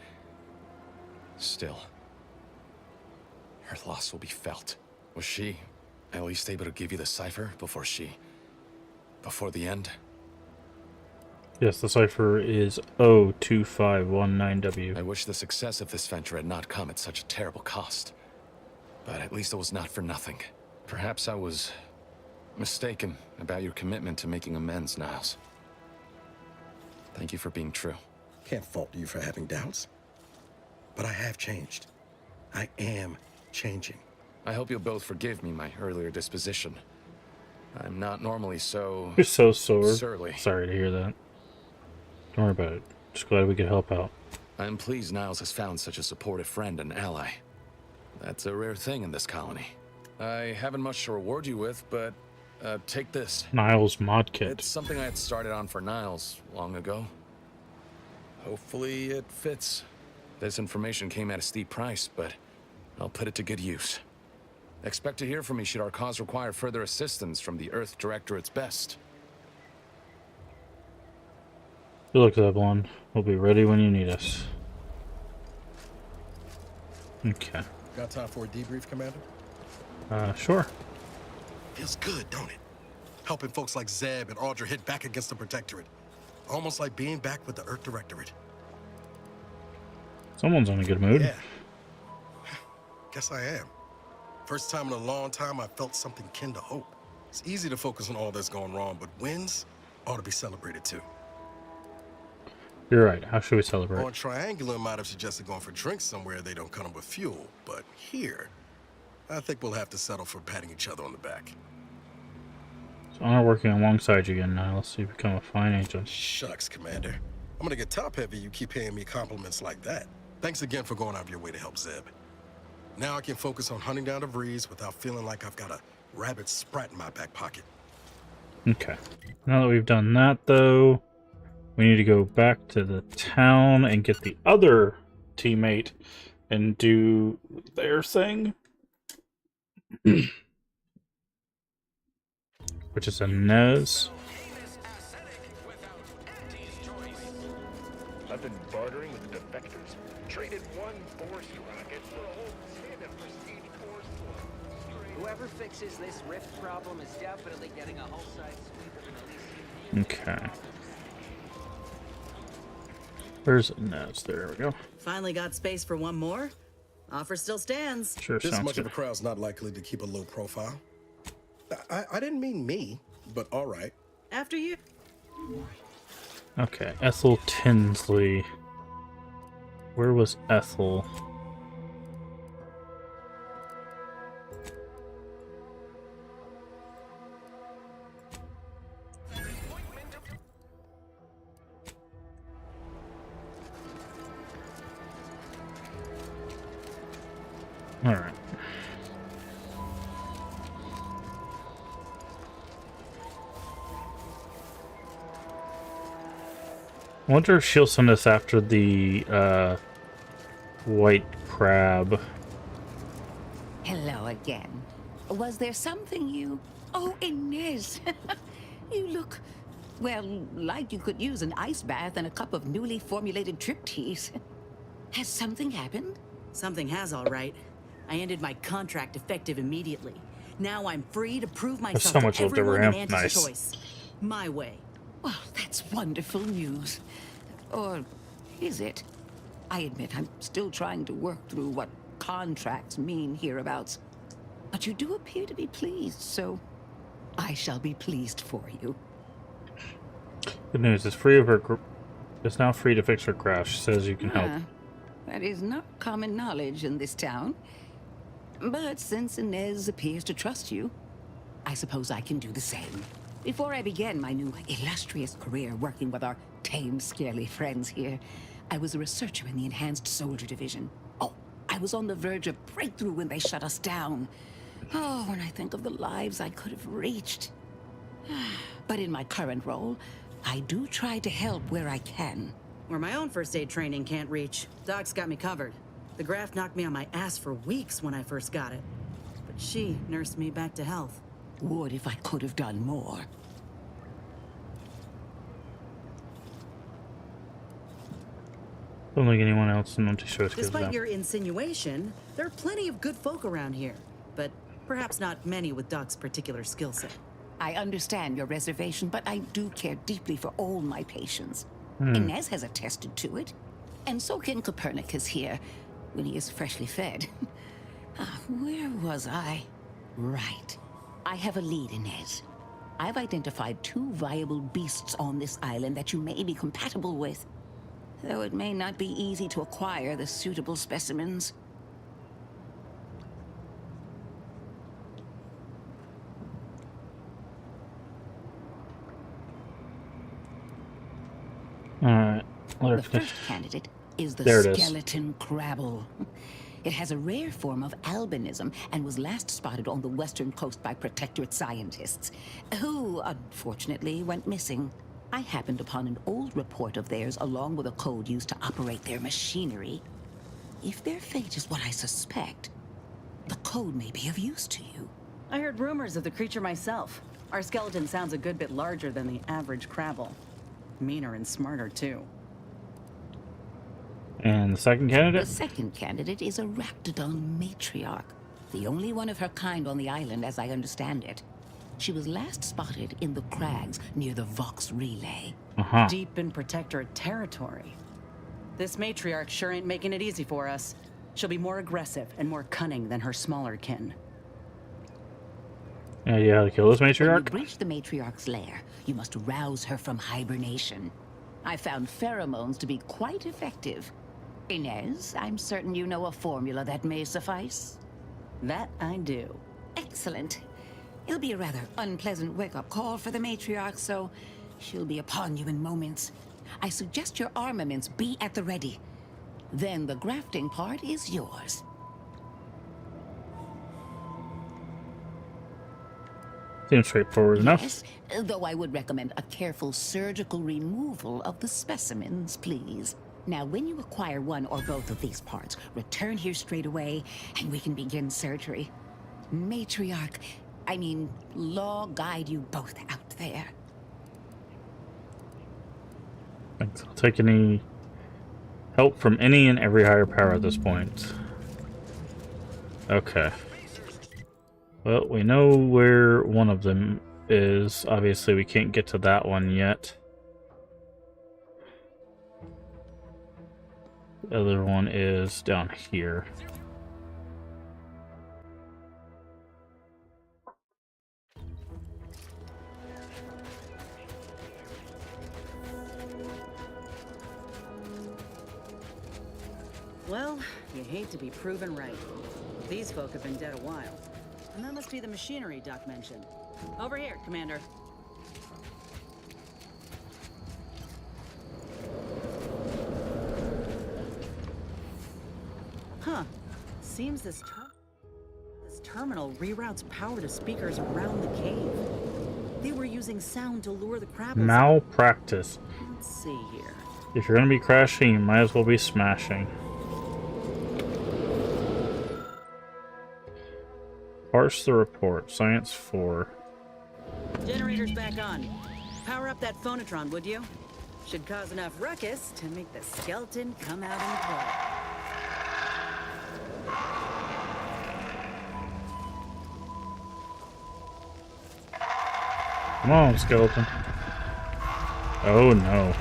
Still, her loss will be felt. Was she at least able to give you the cipher before the end? Yes, the cipher is O2519W. I wish the success of this venture had not come at such a terrible cost. But at least it was not for nothing. Perhaps I was mistaken about your commitment to making amends, Niles. Thank you for being true. Can't fault you for having doubts. But I have changed. I am changing. I hope you'll both forgive me my earlier disposition. I'm not normally so... You're so sore. surly. Sorry to hear that. Don't worry about it. Just glad we could help out. I'm pleased Niles has found such a supportive friend and ally. That's a rare thing in this colony. I haven't much to reward you with, but take this. Niles mod kit. It's something I had started on for Niles long ago. Hopefully it fits. This information came at a steep price, but I'll put it to good use. Expect to hear from me should our cause require further assistance from the Earth Directorate's best. Good luck, Zebulon. We'll be ready when you need us. Okay. Got time for a debrief, Commander? Sure. Feels good, don't it? Helping folks like Zeb and Audra hit back against the Protectorate. Almost like being back with the Earth Directorate. Someone's in a good mood. Yeah. Guess I am. First time in a long time I felt something kin to hope. It's easy to focus on all that's going wrong, but wins ought to be celebrated too. You're right. How should we celebrate? On Triangular might have suggested going for drinks somewhere they don't come with fuel, but here, I think we'll have to settle for patting each other on the back. So I'm working alongside you again now. Let's see if you become a fine agent. Shucks, Commander. I'm gonna get top-heavy you keep paying me compliments like that. Thanks again for going out of your way to help Zeb. Now I can focus on hunting down the Vrees without feeling like I've got a rabid sprat in my back pocket. Okay. Now that we've done that, though, we need to go back to the town and get the other teammate and do their thing. Which is a Nez. I've been bartering with the defectors. Traded one force rocket for a whole tin of prestige force. Whoever fixes this rift problem is definitely getting a whole side sweep of an Elysian. Okay. Where's Nez? There we go. Finally got space for one more? Offer still stands. Sure, This sounds much good. of a crowd's not likely to keep a low profile. I didn't mean me, but all right. After you. Okay, Ethel Tinsley. Where was Ethel? Alright. I wonder if she'll send us after the white crab. Hello again. Was there something you... Oh, Inez! You look, well, like you could use an ice bath and a cup of newly formulated trip teas. Has something happened? Something has, all right. I ended my contract effective immediately. Now I'm free to prove myself so much to left over everyone him. in Nice. Anti's choice. My way. Well, that's wonderful news. Or is it? I admit I'm still trying to work through what contracts mean hereabouts. But you do appear to be pleased, so I shall be pleased for you. Good news, it's free of her. It's now free to fix her crash. She says you can help. That is not common knowledge in this town. But since Inez appears to trust you, I suppose I can do the same. Before I began my new illustrious career working with our tame, scarily friends here, I was a researcher in the Enhanced Soldier Division. Oh, I was on the verge of breakthrough when they shut us down. Oh, when I think of the lives I could have reached. But in my current role, I do try to help where I can. Where my own first aid training can't reach, Doc's got me covered. The graft knocked me on my ass for weeks when I first got it. But she nursed me back to health. Would if I could have done more. Don't think anyone else in Anti-Choice gives Despite that. your insinuation, there are plenty of good folk around here. But perhaps not many with Doc's particular skill set. I understand your reservation, but I do care deeply for all my patients. Inez has attested to it. And so can Copernicus here, when he is freshly fed. Where was I? Right. I have a lead, Inez. I've identified 2 viable beasts on this island that you may be compatible with. Though it may not be easy to acquire the suitable specimens. Alright. The first candidate is the There it is. skeleton crabble. It has a rare form of albinism and was last spotted on the western coast by Protectorate scientists, who, unfortunately, went missing. I happened upon an old report of theirs along with a code used to operate their machinery. If their fate is what I suspect, the code may be of use to you. I heard rumors of the creature myself. Our skeleton sounds a good bit larger than the average crabble. Meaner and smarter, too. And the second The candidate? second candidate is a Raptidon matriarch, the only one of her kind on the island as I understand it. She was last spotted in the crags near the Vox Relay. Deep in Protectorate territory. This matriarch sure ain't making it easy for us. She'll be more aggressive and more cunning than her smaller kin. Yeah, you have to kill this When you matriarch? breach the matriarch's lair, you must rouse her from hibernation. I found pheromones to be quite effective. Inez, I'm certain you know a formula that may suffice. That I do. Excellent. It'll be a rather unpleasant wake-up call for the matriarch, so she'll be upon you in moments. I suggest your armaments be at the ready. Then the grafting part is yours. Seems straightforward enough. Yes, though I would recommend a careful surgical removal of the specimens, please. Now, when you acquire one or both of these parts, return here straight away, and we can begin surgery. Law guide you both out there. Thanks. I'll take any help from any and every higher power at this point. Okay. Well, we know where one of them is. Obviously, we can't get to that one yet. The other one is down here. Well, you hate to be proven right. These folk have been dead a while. And that must be the machinery Duck mentioned. Over here, Commander. Huh. Seems this terminal reroutes power to speakers around the cave. They were using sound to lure the crabbles. Malpractice. Let's see here. If you're gonna be crashing, you might as well be smashing. Parse the report. Science 4. Generator's back on. Power up that phonotron, would you? Should cause enough ruckus to make the skeleton come out and play. Come on, skeleton. Oh no.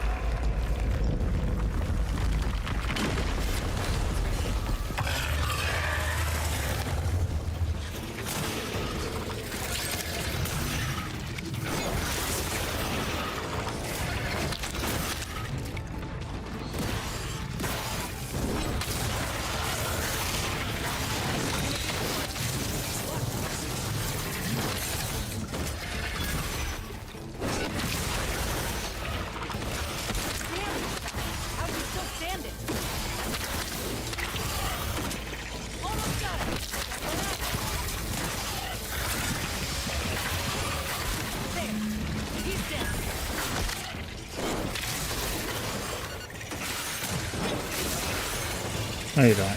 No, you don't.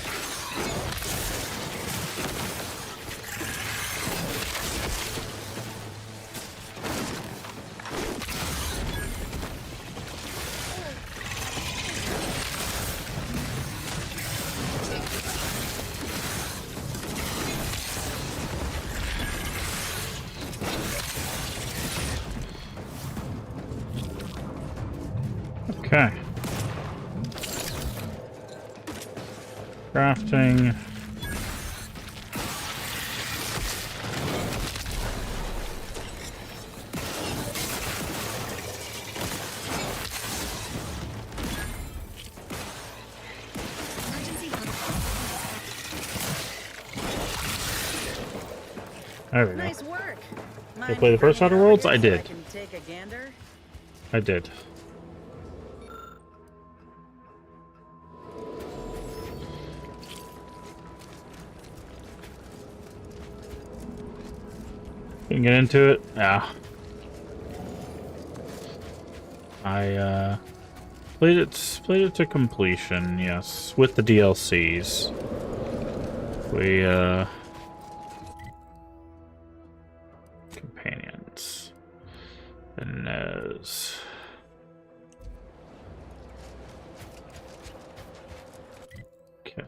Okay. Crafting. There we go. Nice work. Did I play the first Outer Worlds? I did. Can take a gander. I did. Can get into it? Yeah. I played it to completion, yes, with the DLCs. We companions. Inez. Okay.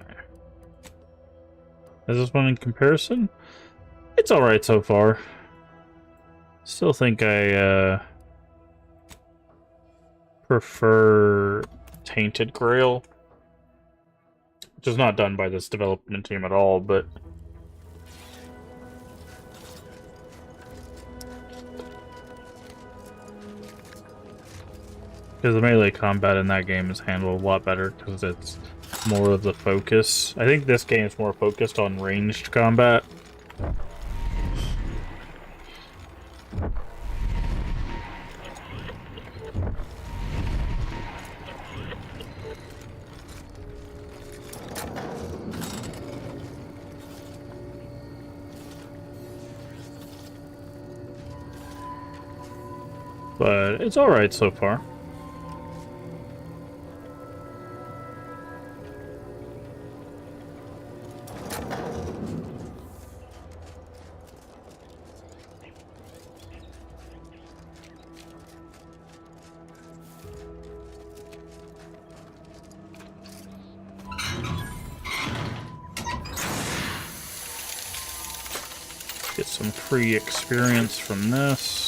Is this one in comparison? It's alright so far. Still think I prefer Tainted Grail, which is not done by this development team at all, but because the melee combat in that game is handled a lot better because it's more of the focus. I think this game is more focused on ranged combat. But it's alright so far. Get some free experience from this.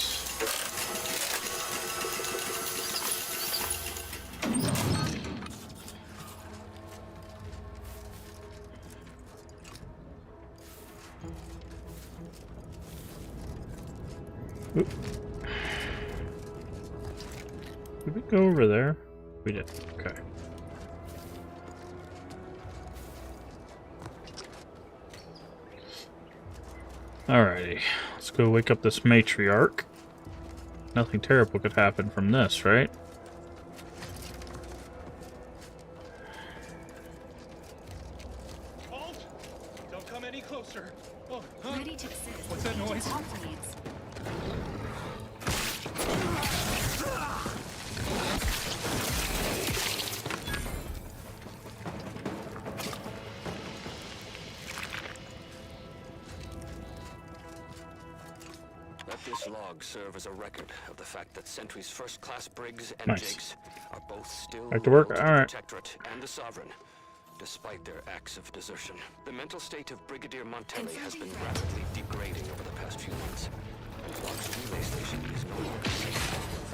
Oop. Did we go over there? We did. Okay. Alrighty, let's go wake up this matriarch. Nothing terrible could happen from this, right? Halt! Don't come any closer. Oh, Ready to assist. What's that Agent noise? Holt needs. Let this log serve as a record of the fact that Sentry's first-class Briggs and Nice. Jakes are both still Back to work? loyal the Alright. Protectorate and the Sovereign, despite their acts of desertion. The mental state of Brigadier Montelli has been rapidly degrading over the past few months, and Vox Relay Station is no longer safe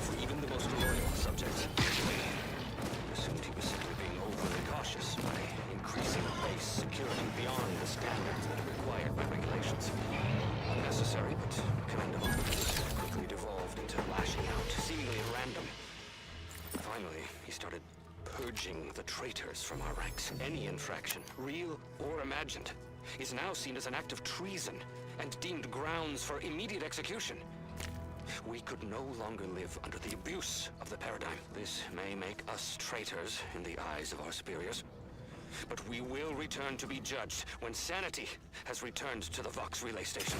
for even the most loyal subjects. I assumed he was simply being overly cautious by increasing base security beyond the standards that are required by regulations. Unnecessary, but commendable. Quickly devolved into lashing out, seemingly at random. Finally, he started purging the traitors from our ranks. Any infraction, real or imagined, is now seen as an act of treason and deemed grounds for immediate execution. We could no longer live under the abuse of the paradigm. This may make us traitors in the eyes of our superiors, but we will return to be judged when sanity has returned to the Vox Relay Station.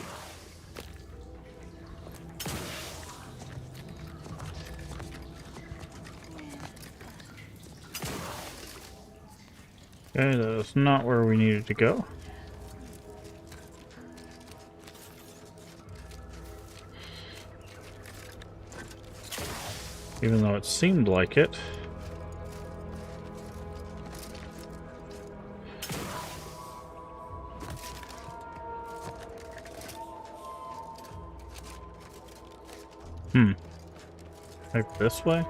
Okay, that's not where we needed to go. Even though it seemed like it. Like this way?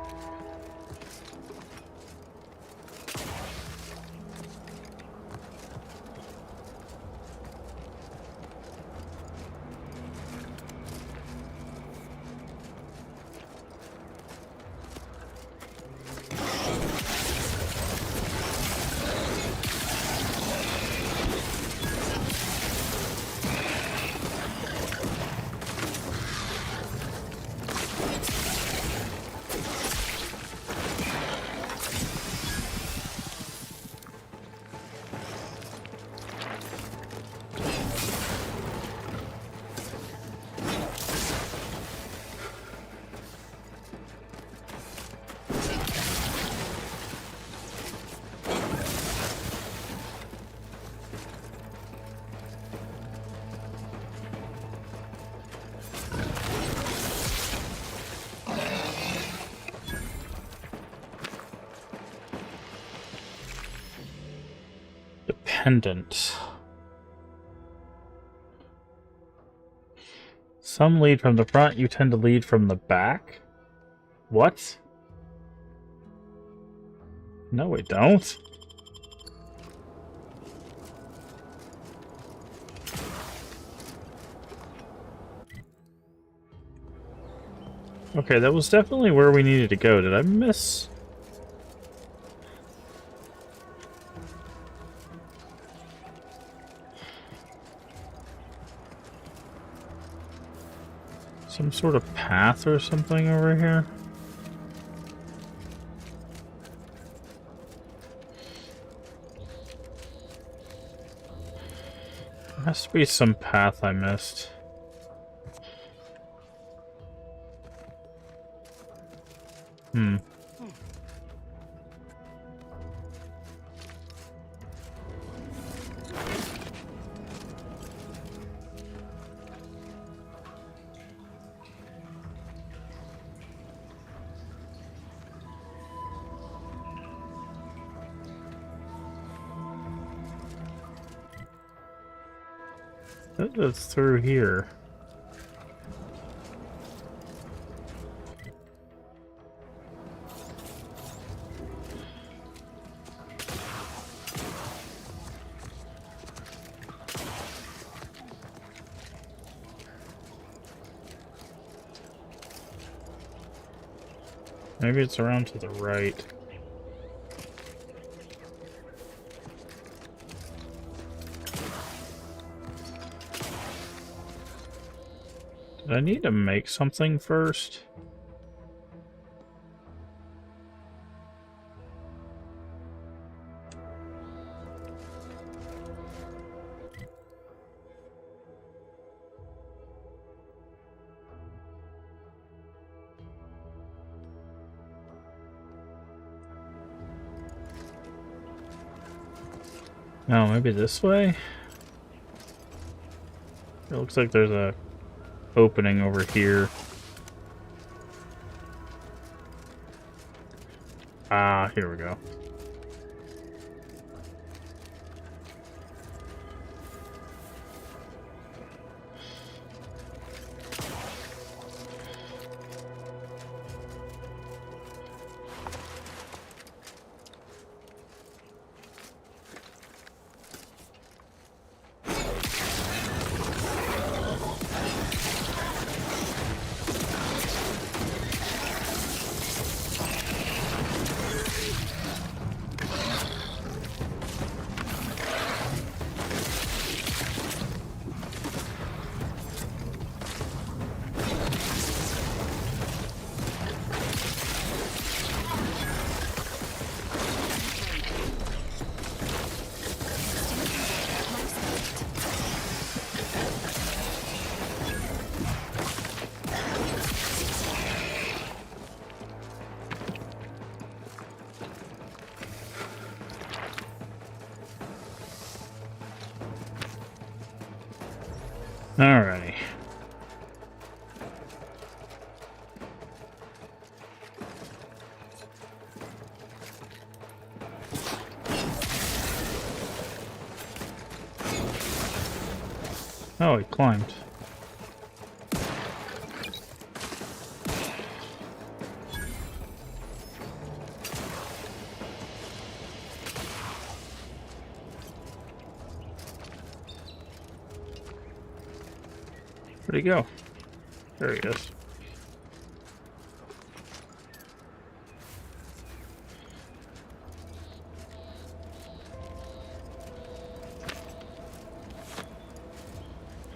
Dependent. Some lead from the front, you tend to lead from the back? What? No, we don't. Okay, that was definitely where we needed to go. Did I miss? Some sort of path or something over here? There has to be some path I missed. That's through here. Maybe it's around to the right. I need to make something first. No, maybe this way? It looks like there's a opening over here. Ah, here we go. Alrighty. Oh, he climbed. Where'd he go? There he is.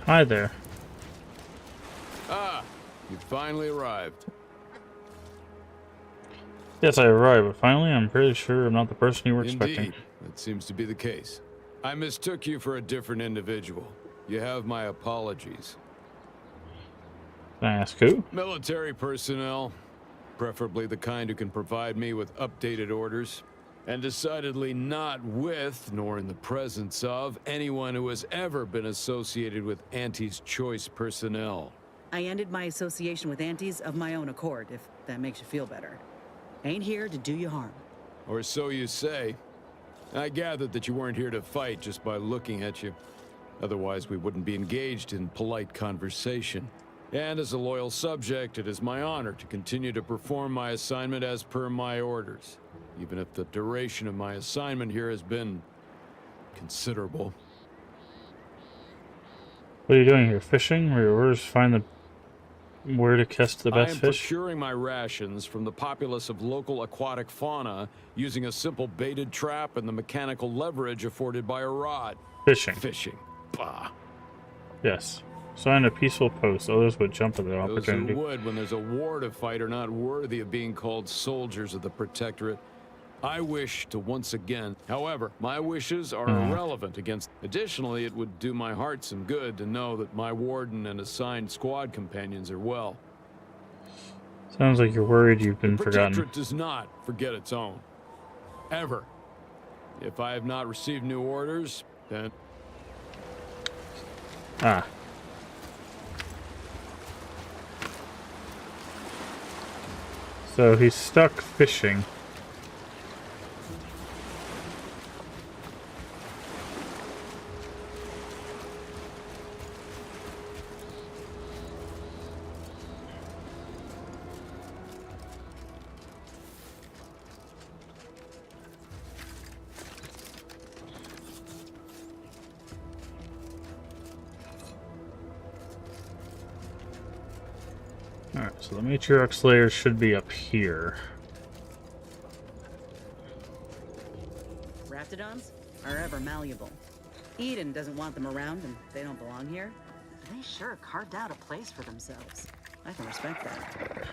Hi there. Ah, you finally arrived. Yes, I arrived, but finally I'm pretty sure I'm not the person you were expecting. Indeed, that seems to be the case. I mistook you for a different individual. You have my apologies. Can I ask who? Military personnel, preferably the kind who can provide me with updated orders, and decidedly not with, nor in the presence of, anyone who has ever been associated with Auntie's Choice personnel. I ended my association with Antes of my own accord, if that makes you feel better. Ain't here to do you harm. Or so you say. I gathered that you weren't here to fight just by looking at you. Otherwise, we wouldn't be engaged in polite conversation. And as a loyal subject, it is my honor to continue to perform my assignment as per my orders, even if the duration of my assignment here has been considerable. What are you doing here? Fishing? Or your orders find the where to catch the best I am fish? procuring my rations from the populace of local aquatic fauna using a simple baited trap and the mechanical leverage afforded by a rod. Fishing. Fishing. Bah. Yes. Sign a peaceful post. Others would jump at the Those opportunity. who would when there's a war to fight are not worthy of being called soldiers of the Protectorate. I wish to once again. However, my wishes are irrelevant against. Additionally, it would do my heart some good to know that my warden and assigned squad companions are well. Sounds like you're worried you've been The forgotten. Protectorate does not forget its own. Ever. If I have not received new orders, then... Ah. So he's stuck fishing. Alright, so the Matriarch Slayer should be up here. Raptidons are ever malleable. Eden doesn't want them around and they don't belong here. They sure carved out a place for themselves. I can respect that.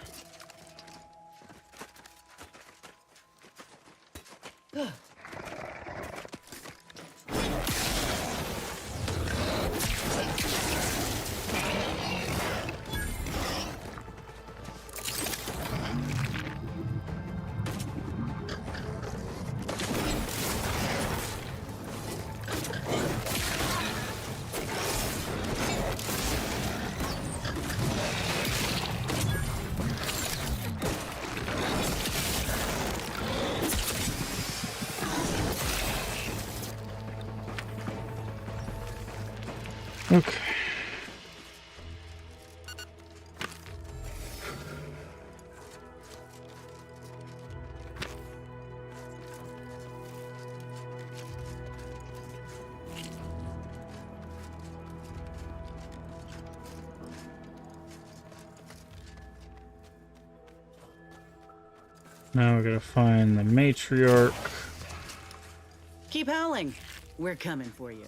Okay. Now we're gonna find the matriarch. Keep howling. We're coming for you.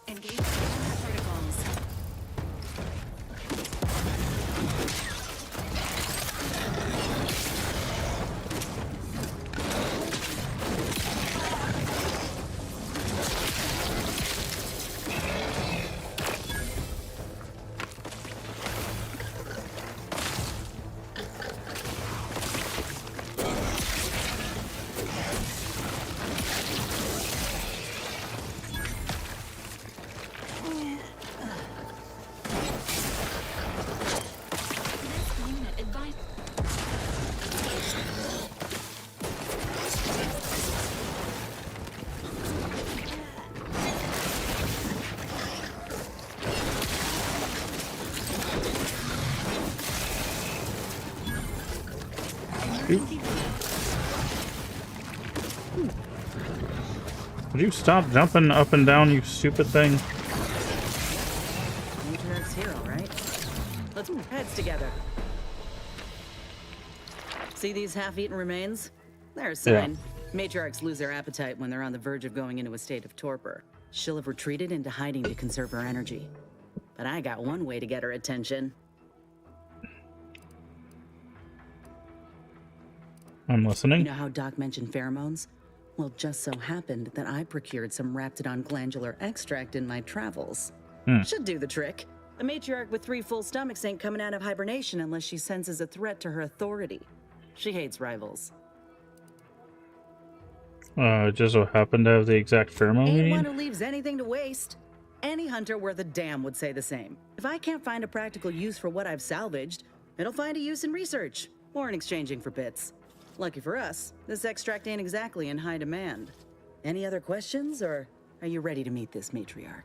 Engage protocols. Would you stop jumping up and down, you stupid thing? Matriarch's hero, right? Let's move heads together. See these half-eaten remains? They're a sign. Matriarchs lose their appetite when they're on the verge of going into a state of torpor. She'll have retreated into hiding to conserve her energy. But I got one way to get her attention. I'm listening. You know how Doc mentioned pheromones? Well, just so happened that I procured some Raptidon glandular extract in my travels. Should do the trick. A matriarch with 3 full stomachs ain't coming out of hibernation unless she senses a threat to her authority. She hates rivals. Just so happened to have the exact pheromone we Ain't one need? who leaves anything to waste. Any hunter worth a damn would say the same. If I can't find a practical use for what I've salvaged, it'll find a use in research or in exchanging for bits. Lucky for us, this extract ain't exactly in high demand. Any other questions, or are you ready to meet this matriarch?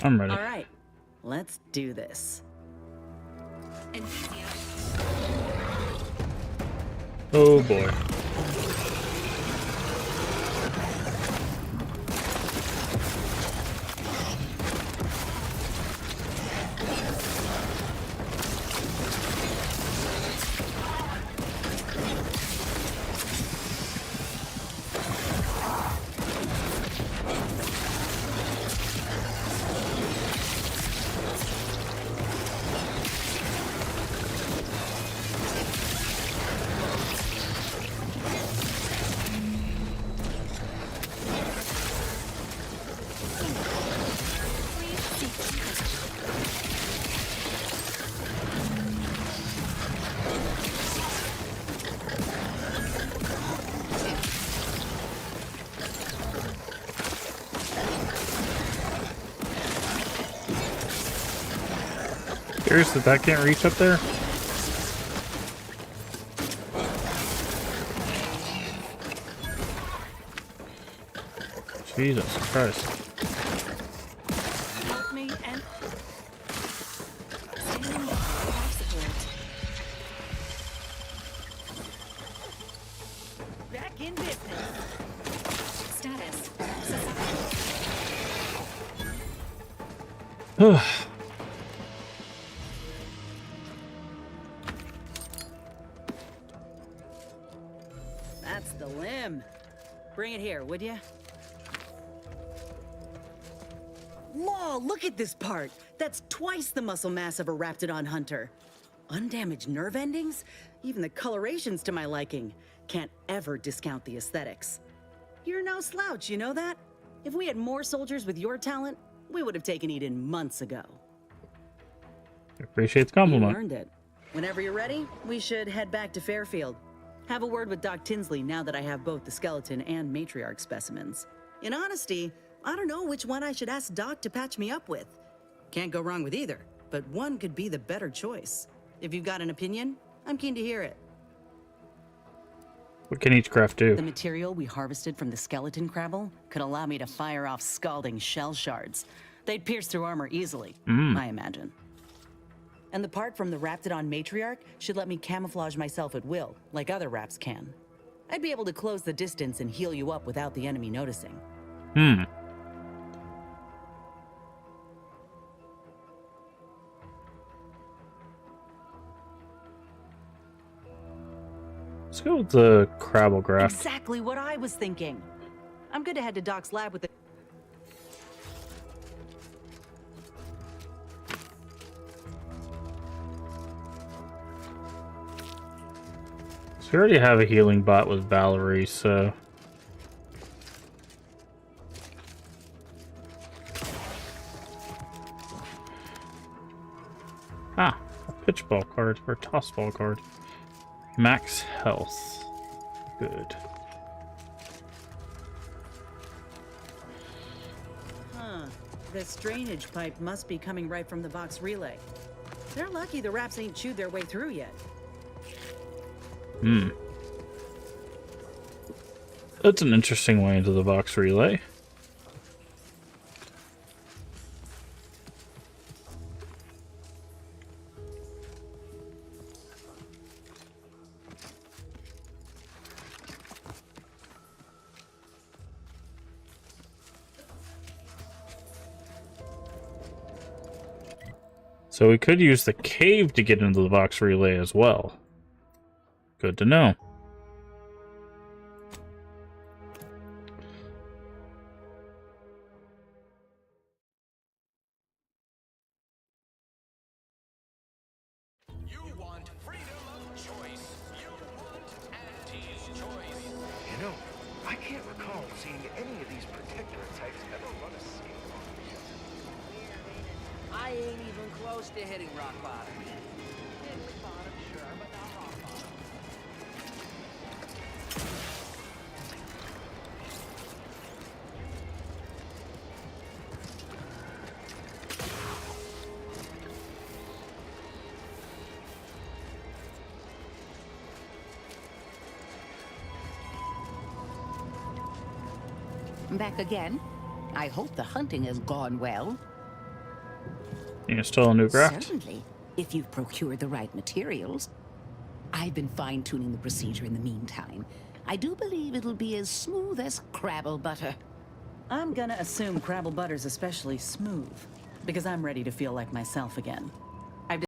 I'm ready. All right, let's do this. Oh boy. Serious that can't reach up there? Jesus Christ. Help me and... Stand in business. Status. That's the limb. Bring it here, would you? Whoa, look at this part. That's twice the muscle mass of a Raptidon hunter. Undamaged nerve endings? Even the coloration's to my liking. Can't ever discount the aesthetics. You're no slouch, you know that? If we had more soldiers with your talent, we would have taken Eden months ago. Appreciate the compliment. You earned it. Whenever you're ready, we should head back to Fairfield. Have a word with Doc Tinsley now that I have both the skeleton and matriarch specimens. In honesty, I don't know which one I should ask Doc to patch me up with. Can't go wrong with either, but one could be the better choice. If you've got an opinion, I'm keen to hear it. What can each craft do? The material we harvested from the skeleton crabble could allow me to fire off scalding shell shards. They'd pierce through armor easily, I imagine. And the part from the Raptidon matriarch should let me camouflage myself at will, like other Raps can. I'd be able to close the distance and heal you up without the enemy noticing. Let's go with the Crabble graft. Exactly what I was thinking. I'm good to head to Doc's lab with the... So we already have a healing bot with Valerie, so... Ah, a pitch ball card, or a toss ball card. Max health. Good. Huh. This drainage pipe must be coming right from the Vox relay. They're lucky the Raps ain't chewed their way through yet. That's an interesting way into the Vox relay. So we could use the cave to get into the Vox relay as well. Good to know. You want freedom of choice. You want Auntie's choice. You know, I can't recall seeing any of these protector types ever run a skate. I ain't even close to hitting rock bottom. Hitting bottom, sure, but not rock bottom. Back again? I hope the hunting has gone well. You install a new graft? Certainly, if you've procured the right materials. I've been fine-tuning the procedure in the meantime. I do believe it'll be as smooth as Crabble butter. I'm gonna assume Crabble butter's especially smooth, because I'm ready to feel like myself again.